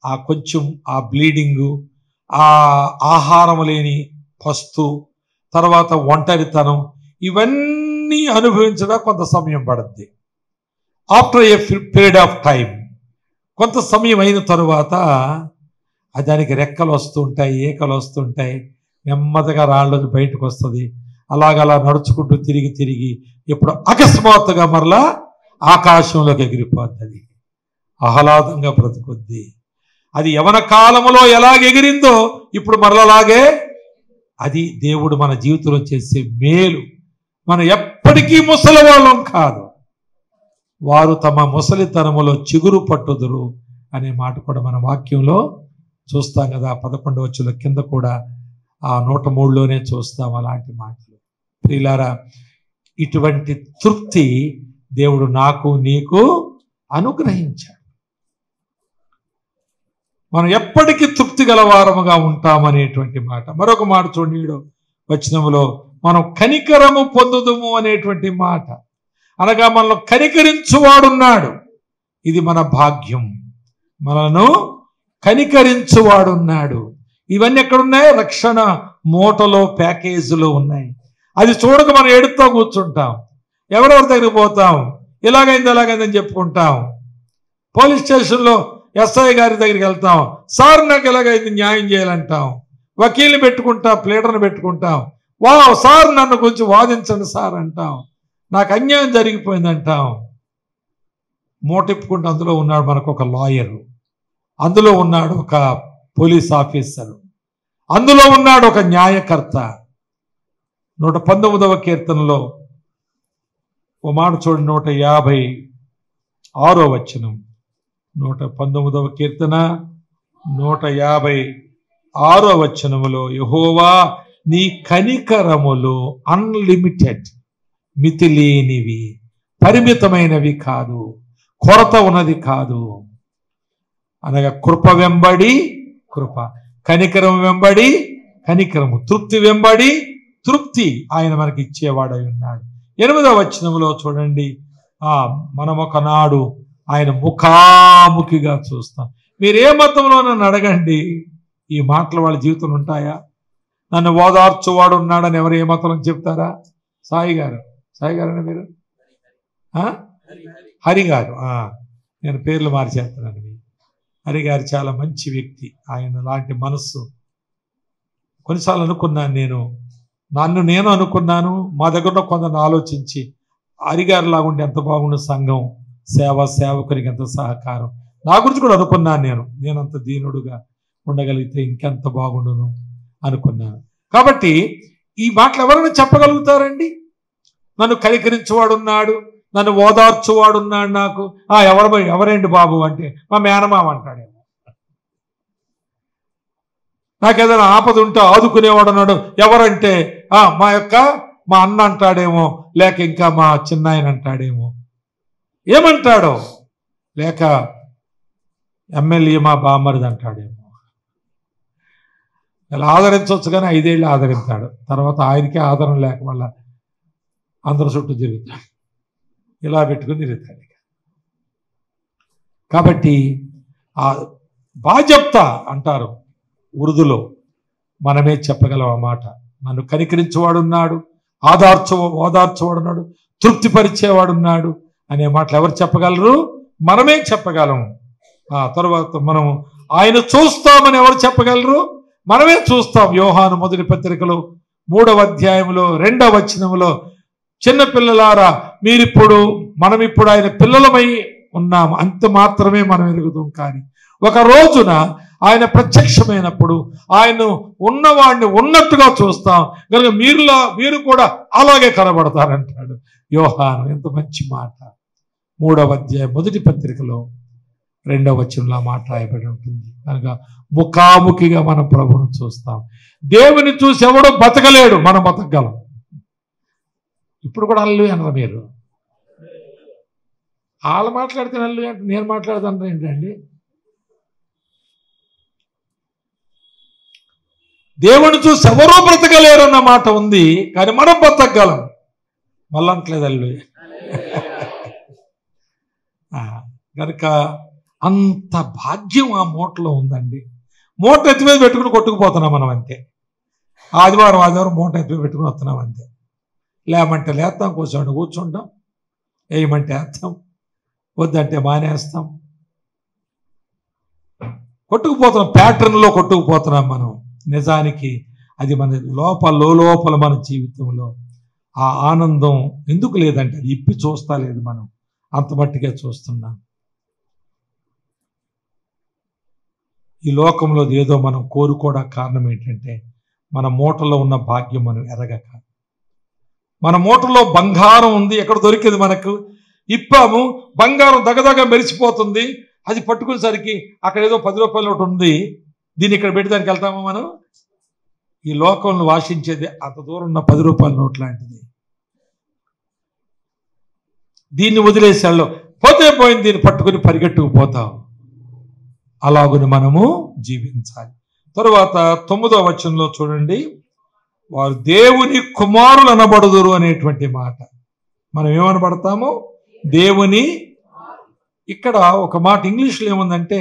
ఆ కొంచెం ఆ బ్లీడింగు, ఆ ఆహారం లేని పస్తు, తర్వాత ఒంటరితనం, ఇవన్నీ అనుభవించడం కొంత సమయం పడుద్ది. After a period of time, కొంత సమయం అయిన తరువాత దానికి రెక్కలు వస్తుంటాయి, ఏకలు వస్తుంటాయి, నెమ్మదిగా రాళ్ళని బయటకు వస్తుంది. అలాగలా నడుచుకుంటూ తిరిగి తిరిగి ఇప్పుడు అకస్మాత్తుగా మరలా ఆకాశంలోకి ఎగిరిపోతుంది, ఆహ్లాదంగా బ్రతుకుద్ది. అది యవన కాలంలో ఎలాగ ఎగిరిందో ఇప్పుడు మరలలాగే. అది దేవుడు మన జీవితంలో చేసే మేలు. మనం ఎప్పటికీ ముసలి వాళ్ళం కాదు, వారు తమ ముసలితనములో చిగురు పట్టుదురు అనే మాట కూడా మన వాక్యంలో చూస్తాం కదా. 11వ వచనం కింద కూడా ఆ 103లోనే చూస్తాం అలాంటి మాటలు. ప్రియులారా, ఇటువంటి తృప్తి దేవుడు నాకు నీకు అనుగ్రహించాడు. మనం ఎప్పటికీ తృప్తి గలవారముగా ఉంటామనేటువంటి మాట. మరొక మాట చూడండి 7వ వచనంలో, మనం కనికరము పొందుదుము అనేటువంటి మాట. అనగా మనలో కనికరించువాడున్నాడు. ఇది మన భాగ్యం, మనను కనికరించువాడున్నాడు. ఇవన్నీ ఎక్కడున్నాయి? రక్షణ మూటలో, ప్యాకేజీలో ఉన్నాయి. అది చూడక మనం ఏడుస్తూ కూర్చుంటాం, ఎవరెవరి దగ్గరికి పోతాం, ఇలాగైంది అలాగైందని చెప్పుకుంటాం. పోలీస్ స్టేషన్లో ఎస్ఐ గారి దగ్గరికి వెళ్తాం, సార్ నాకు ఎలాగైంది న్యాయం చేయాలంటాం. వకీల్ని పెట్టుకుంటాం, ప్లేటర్ని పెట్టుకుంటాం, సార్ నన్ను కొంచెం వాదించండి సార్ అంటాం. నాకు అన్యాయం జరిగిపోయింది అంటాం. మూటిప్పుకుంటూ అందులో ఉన్నాడు మనకు ఒక లాయరు, అందులో ఉన్నాడు ఒక పోలీస్ ఆఫీసరు, అందులో ఉన్నాడు ఒక న్యాయకర్త. 119వ కీర్తనలో ఓ మాట చూడండి, 156వ వచనం. 119వ కీర్తన 156వ వచనములో, యెహోవా నీ కనికరములు అన్లిమిటెడ్, మితిలేనివి, పరిమితమైనవి కాదు, కొరత ఉన్నది కాదు. అనగా కృప వెంబడి కృప, కనికరం వెంబడి కనికరము, తృప్తి వెంబడి తృప్తి ఆయన మనకి ఇచ్చేవాడై ఉన్నాడు. 8వ వచనంలో చూడండి, మనం ఒకనాడు ఆయన ముఖాముఖిగా చూస్తాం. మీరు ఏ మతంలో నన్ను అడగండి, ఈ మాటలు వాళ్ళ జీవితంలో ఉంటాయా? నన్ను ఓదార్చువాడు ఉన్నాడని ఎవరు ఏ మతంలో చెప్తారా? సాయి గారు అని మీరు హరి గారు, నేను పేర్లు మార్చేస్తున్నాను. హరి గారు చాలా మంచి వ్యక్తి. ఆయన లాంటి మనస్సు కొన్నిసార్లు అనుకున్నాను, నేను అనుకున్నాను. మా దగ్గర కొందరు ఆలోచించి హరిగారు లాగుంటే ఎంత బాగుండు సంఘం, సేవకునికి ఎంత సహకారం. నా గురించి కూడా అనుకున్నాను. నేను అంత దీనుడుగా ఉండగలిగితే ఇంకెంత బాగుండును అనుకున్నాను. కాబట్టి ఈ మాటలు ఎవరైనా చెప్పగలుగుతారండి? నన్ను కనికరించేవాడున్నాడు, నన్ను ఓదార్చువాడున్నాడు. నాకు ఎవరేంటి బాబు అంటే మా మేనమామ అంటాడేమో. నాకేదైనా ఆపద ఉంటే ఆదుకునేవాడు అన్నాడు ఎవరంటే మా అన్న అంటాడేమో, లేక ఇంకా మా చిన్నాయన అంటాడేమో. ఏమంటాడో, లేక ఎమ్మెల్యే మా బామ్మరిది అంటాడేమో. ఇలా ఆదరించవచ్చు కానీ 5 ఏళ్ళు ఆదరిస్తాడు, తర్వాత ఆయనకే ఆదరణ లేక మళ్ళా అందరి చుట్టూ తిరుగుతాడు, ఇలా పెట్టుకుని తిరుగుతాడు. కాబట్టి ఆ బాజప్తా అంటారు ఉర్దూలో, మనమే చెప్పగలం ఆ మాట. నన్ను కనికరించేవాడున్నాడు, ఓదార్చేవాడున్నాడు, తృప్తిపరిచేవాడున్నాడు అనే మాటలు ఎవరు చెప్పగలరు? మనమే చెప్పగలం. తర్వాత మనం ఆయన చూస్తామని ఎవరు చెప్పగలరు? మనమే చూస్తాం. యోహాను మొదటి పత్రికలో 3వ అధ్యాయంలో 2వ వచనంలో, చిన్నపిల్లలారా మనమిప్పుడు ఆయన పిల్లలమై ఉన్నాము, అంత మాత్రమే మనం ఎరుగుతాం. కానీ ఒక రోజున ఆయన ప్రత్యక్షమైనప్పుడు ఆయన ఉన్నవాడిని ఉన్నట్టుగా చూస్తాం కనుక మీరు కూడా అలాగే కనబడతారంటాడు యోహాను. ఎంత మంచి మాట! 3వ అధ్యాయం మొదటి పత్రికలో 2వ వచనంలో మాట రాయబడి ఉంటుంది. కనుక ముఖాముఖిగా మనం ప్రభువును చూస్తాం. దేవుని చూసి ఎవడో బతకలేడు, మనం బతకగలం. ఇప్పుడు కూడా హల్లెలూయా అన్నారు. మీరు వాళ్ళు మాట్లాడితే హల్లెలూయా అంటే నేను మాట్లాడతాను ఏంటండి? దేవుని చూసి ఎవరో బ్రతకలేరు అన్న మాట ఉంది, కానీ మనం బ్రతకగలం. మళ్ళీ అంటలేదు హల్లెలూయా. కనుక అంత భాగ్యం ఆ మూటలో ఉందండి. మూట ఎత్తి మీద పెట్టుకుని కొట్టుకుపోతున్నాం మనం అంతే. ఆదివారం మూట ఎత్తి పెట్టుకుని వస్తున్నాం అంతే. లేమంటే లేస్తాం, కూర్చుంటాం, వేయమంటే వేస్తాం, వద్దంటే మానేస్తాం. కొట్టుకుపోతున్నాం, ప్యాటర్న్లో కొట్టుకుపోతున్నాం మనం. నిజానికి అది మన లోపల మన జీవితంలో ఆ ఆనందం ఎందుకు లేదంటే అది ఇప్పి చూస్తా లేదు, మనం అంత మట్టిగా చూస్తున్నాం. ఈ లోకంలో ఏదో మనం కోరుకోవడానికి కారణం ఏంటంటే మన మూటలో ఉన్న భాగ్యం మనం ఎరగక. మన మూటలో బంగారం ఉంది, ఎక్కడ దొరికింది మనకు, ఇప్పాము, బంగారం దగదగ మెరిసిపోతుంది. అది పట్టుకునేసరికి అక్కడ ఏదో 10 రూపాయల నోటు ఉంది, దీన్ని ఇక్కడ పెట్టి దానికి వెళ్తామా మనం? ఈ లోకంలో వాసించేది అంత దూరం ఉన్న 10 రూపాయల నోట్ లాంటిది. దీన్ని వదిలేసాళ్ళు పోతే పోయింది, దీన్ని పట్టుకుని పరిగెట్టుకుపోతాం. అలాగుని మనము జీవించాలి. తరువాత 9వ వచనంలో చూడండి, వారు దేవుని కుమారులు అనబడుదురు అనేటువంటి మాట. మనం ఏమనబడతాము? దేవుని. ఇక్కడ ఒక మాట ఇంగ్లీష్లో ఏముందంటే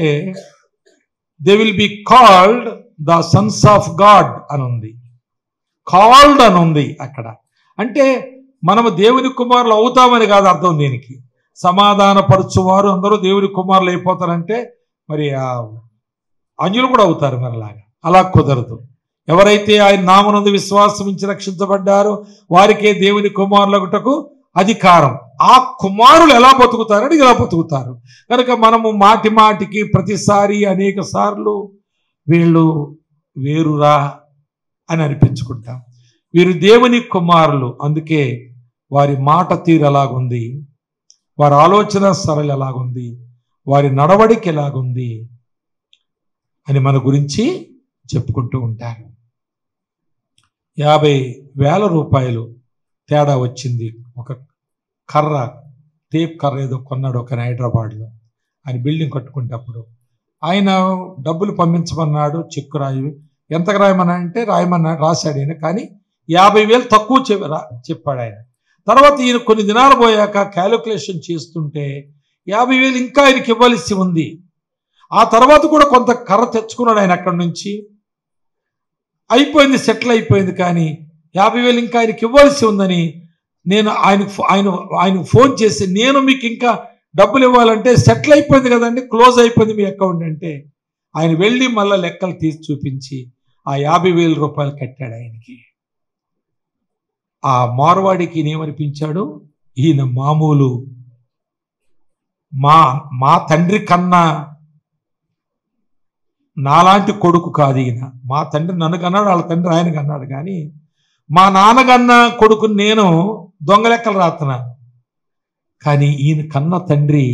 they will be called the Sons of God అని ఉంది, కాల్డ్ అని ఉంది అక్కడ. అంటే మనము దేవుని కుమారులు అవుతామని కాదు అర్థం. దీనికి సమాధానపరచువారు అందరూ దేవుని కుమారులు అయిపోతారంటే మరి అన్యులు కూడా అవుతారు మరలాగా. అలా కుదరదు. ఎవరైతే ఆయన నామనందు విశ్వాసం ఇచ్చి రక్షించబడ్డారో వారికే దేవుని కుమారులగుటకు అధికారం. ఆ కుమారులు ఎలా బతుకుతారని ఇలా బతుకుతారు. కనుక మనము మాటి మాటికి ప్రతిసారి అనేక సార్లు వీళ్ళు వేరురా అని అనిపించుకుంటాం. వీరు దేవుని కుమారులు, అందుకే వారి మాట తీరు ఎలాగుంది, వారి ఆలోచన సరళి ఎలాగుంది, వారి నడవడికి ఎలాగుంది అని మన గురించి చెప్పుకుంటూ ఉంటారు. 50,000 రూపాయలు తేడా వచ్చింది. ఒక కర్ర, టేప్ కర్ర ఏదో కొన్నాడు ఒక హైదరాబాద్లో. ఆయన బిల్డింగ్ కట్టుకునేటప్పుడు ఆయన డబ్బులు పంపించమన్నాడు, చెక్కు రాయి, ఎంతకు రాయమన్నా అంటే రాయమన్నాడు, రాశాడు ఆయన. కానీ 50,000 తక్కువ చెప్పాడు ఆయన. తర్వాత ఈయన కొన్ని దినాలు పోయాక క్యాలిక్యులేషన్ చేస్తుంటే 50,000 ఇంకా ఆయనకి ఇవ్వాల్సి ఉంది. ఆ తర్వాత కూడా కొంత కర్ర తెచ్చుకున్నాడు ఆయన అక్కడి నుంచి. అయిపోయింది, సెటిల్ అయిపోయింది. కానీ 50,000 ఇంకా ఆయనకి ఇవ్వాల్సి ఉందని నేను ఆయనకు ఫోన్ చేసి, నేను మీకు ఇంకా డబ్బులు ఇవ్వాలంటే సెటిల్ అయిపోయింది కదండి, క్లోజ్ అయిపోయింది మీ అకౌంట్ అంటే, ఆయన వెళ్ళి మళ్ళీ లెక్కలు తీసి చూపించి ఆ 50,000 రూపాయలు కట్టాడు ఆయనకి. ఆ మార్వాడికి ఏమనిపించాడు, ఈయన మామూలు మా తండ్రి కన్నా నాలాంటి కొడుకు కాదు ఈయన. మా తండ్రి నన్ను కన్నాడు, వాళ్ళ తండ్రి ఆయనకు అన్నాడు. కానీ మా నాన్నగన్న కొడుకుని నేను దొంగ లెక్కలు రాస్తున్నాను. కానీ ఈయన కన్న తండ్రి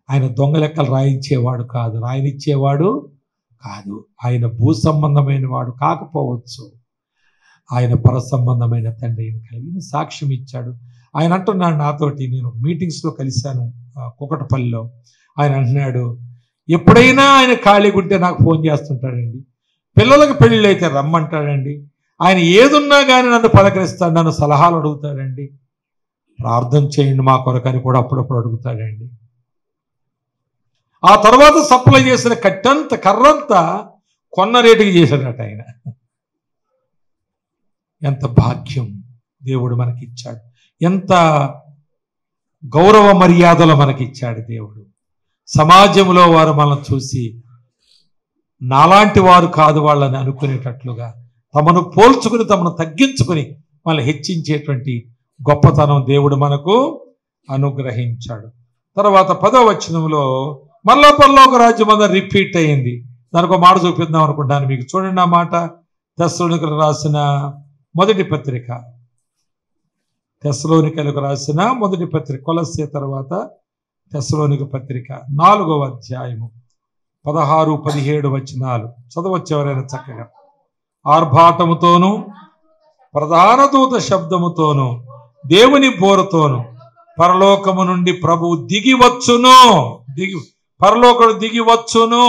ఆయన దొంగ లెక్కలు రాయించేవాడు కాదు, రాయనిచ్చేవాడు కాదు. ఆయన భూ సంబంధమైన వాడు కాకపోవచ్చు, ఆయన పర సంబంధమైన తండ్రి కలిగిన సాక్ష్యం ఇచ్చాడు. ఆయన అంటున్నాడు నాతోటి, నేను మీటింగ్స్లో కలిశాను కుకటపల్లిలో. ఆయన అంటున్నాడు, ఎప్పుడైనా ఆయన ఖాళీగా ఉంటే నాకు ఫోన్ చేస్తుంటాడండి, పిల్లలకు పెళ్ళిళ్ళు అయితే రమ్మంటాడండి, ఆయన ఏదున్నా కానీ నన్ను పలకరిస్తాడు, నన్ను సలహాలు అడుగుతాడండి, ప్రార్థన చేయండి మా కొరకని కూడా అప్పుడప్పుడు అడుగుతాడండి. ఆ తర్వాత సప్లై చేసిన కర్రంతా కొన్న రేటుకి చేశాడట ఆయన. ఎంత భాగ్యం దేవుడు మనకిచ్చాడు, ఎంత గౌరవ మర్యాదలు మనకిచ్చాడు దేవుడు. సమాజంలో వారు మనల్ని చూసి నాలాంటి వారు కాదు వాళ్ళని అనుకునేటట్లుగా తమను పోల్చుకుని తమను తగ్గించుకుని మనల్ని హెచ్చించేటువంటి గొప్పతనం దేవుడు మనకు అనుగ్రహించాడు. తర్వాత 10వ వచనంలో మళ్ళా పరలోక రాజ్యం అంతా రిపీట్ అయింది. దానికి ఒక మాట చూపిద్దాం అనుకుంటాను మీకు. చూడండి ఆ మాట, తెస్సలోనికలకు రాసిన మొదటి పత్రిక, తెస్సలోనికలకు రాసిన మొదటి పత్రిక, కొలస్సే తర్వాత తెస్సలోనిక పత్రిక 4వ అధ్యాయము 16-17 వచనాలు చదవచ్చేవారైనా చక్కగా. ఆర్భాటముతోను ప్రధాన దూత శబ్దముతోను దేవుని బోరతోను పరలోకము నుండి ప్రభువు దిగివచ్చును, పరలోకము దిగివచ్చును.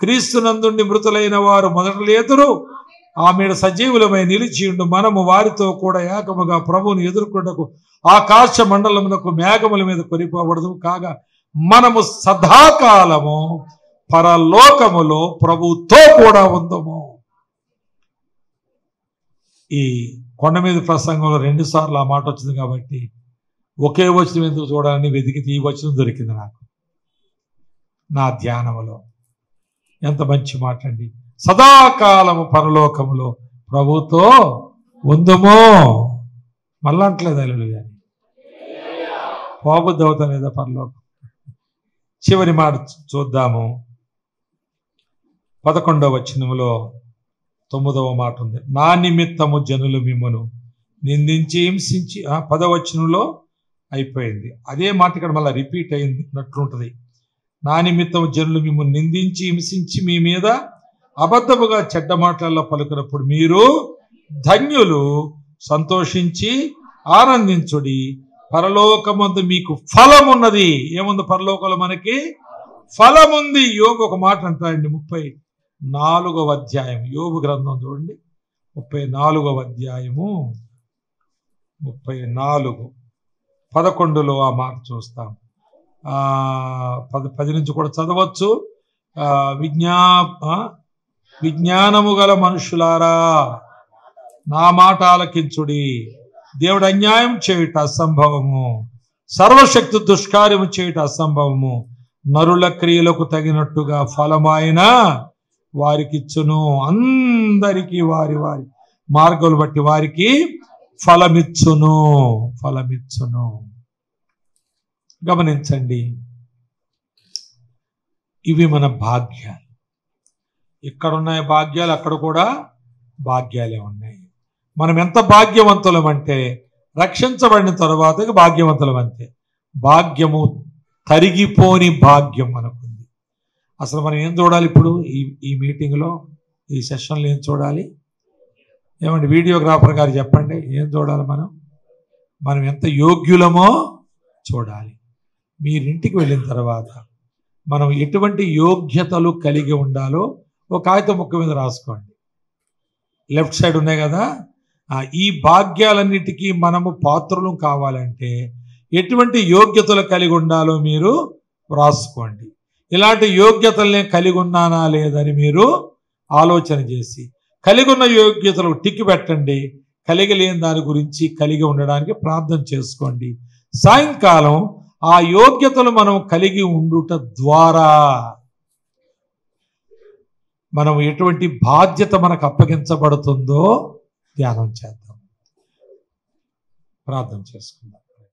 క్రీస్తునందుండి మృతులైన వారు మొదట లేతురు, ఆమె సజీవులమై నిలిచియుండు. మనము వారితో కూడా ఏకముగా ప్రభువును ఎదుర్కొంటకు ఆకాశ మండలమునకు మేఘముల మీద కొనిపోబడదు. కాగా మనము సదాకాలము పరలోకములో ప్రభువుతో కూడా ఉందము. ఈ కొండ మీద ప్రసంగంలో 2 సార్లు ఆ మాట వచ్చింది కాబట్టి ఒకే వచనం ఎందుకు చూడాలని వెతికితే ఈ వచనం దొరికింది నాకు నా ధ్యానంలో. ఎంత మంచి మాట అండి, సదాకాలము పరలోకములో ప్రభుతో ఉందమో. మళ్ళా అంటలేదు అల్లుడు కానీ పోబుద్ది అవుతా లేదా పరలోకం. చివరి మాట చూద్దాము, 11వ వచనములో 9వ మాట ఉంది. నా నిమిత్తము జనులు మిమ్మను నిందించి హింసించి, 10వ వచనంలో అయిపోయింది. అదే మాట ఇక్కడ మళ్ళీ రిపీట్ అయినట్లుంటుంది. నా నిమిత్తము జనులు మిమ్మల్ని నిందించి హింసించి మీ మీద అబద్ధముగా చెడ్డ మాటలలో పలుకున్నప్పుడు మీరు ధన్యులు, సంతోషించి ఆనందించుడి, పరలోకమందు మీకు ఫలం ఉన్నది. ఏముంది పరలోకంలో మనకి ఫలం ఉంది. యోబు ఒక మాట అంటాడండి, 34వ అధ్యాయం యోబు గ్రంథం చూడండి, 34వ అధ్యాయము 34-11లో ఆ మాట చూస్తాం. 10 నుంచి కూడా చదవచ్చు. విజ్ఞానము గల మనుషులారా నా మాట ఆలకించుడి. దేవుడు అన్యాయం చేయుట అసంభవము, సర్వశక్తి దుష్కార్యము చేయుట అసంభవము. నరుల క్రియలకు తగినట్టుగా ఫలమైన వారికి ఇచ్చును. అందరికీ వారి వారి మార్గములు బట్టి వారికి ఫలమిచ్చును. ఫలమిచ్చును. గమనించండి, ఇవి మన భాగ్యాలు. ఇక్కడున్నాయి భాగ్యాలు, అక్కడ కూడా భాగ్యాలే ఉన్నాయి. మనం ఎంత భాగ్యవంతులం అంటే రక్షించబడిన తర్వాత భాగ్యవంతులం అంతే. భాగ్యము తరిగిపోని భాగ్యం మనకుంది. అసలు మనం ఏం చూడాలి ఇప్పుడు ఈ మీటింగ్లో, ఈ సెషన్లో ఏం చూడాలి? ఏమండి వీడియోగ్రాఫర్ గారు చెప్పండి, ఏం చూడాలి? మనం ఎంత యోగ్యులమో చూడాలి. మీరింటికి వెళ్ళిన తర్వాత మనం ఎటువంటి యోగ్యతలు కలిగి ఉండాలో ఒక కాగితం ముక్క మీద రాసుకోండి. లెఫ్ట్ సైడ్ ఉన్నాయి కదా, ఈ భాగ్యాలన్నిటికీ మనము పాత్రలు కావాలంటే ఎటువంటి యోగ్యతలు కలిగి ఉండాలో మీరు రాసుకోండి. ఇలాంటి యోగ్యతల్ని కలిగి ఉన్నానా లేదని మీరు ఆలోచన చేసి కలిగి ఉన్న యోగ్యతలు టిక్కి పెట్టండి. కలిగి లేని దాని గురించి కలిగి ఉండడానికి ప్రార్థన చేసుకోండి. సాయంకాలం ఆ యోగ్యతలు మనం కలిగి ఉండుట ద్వారా మనం ఎటువంటి బాధ్యత మనకు అప్పగించబడుతుందో ధ్యానం చేద్దాం, ప్రార్థన చేసుకుందాం.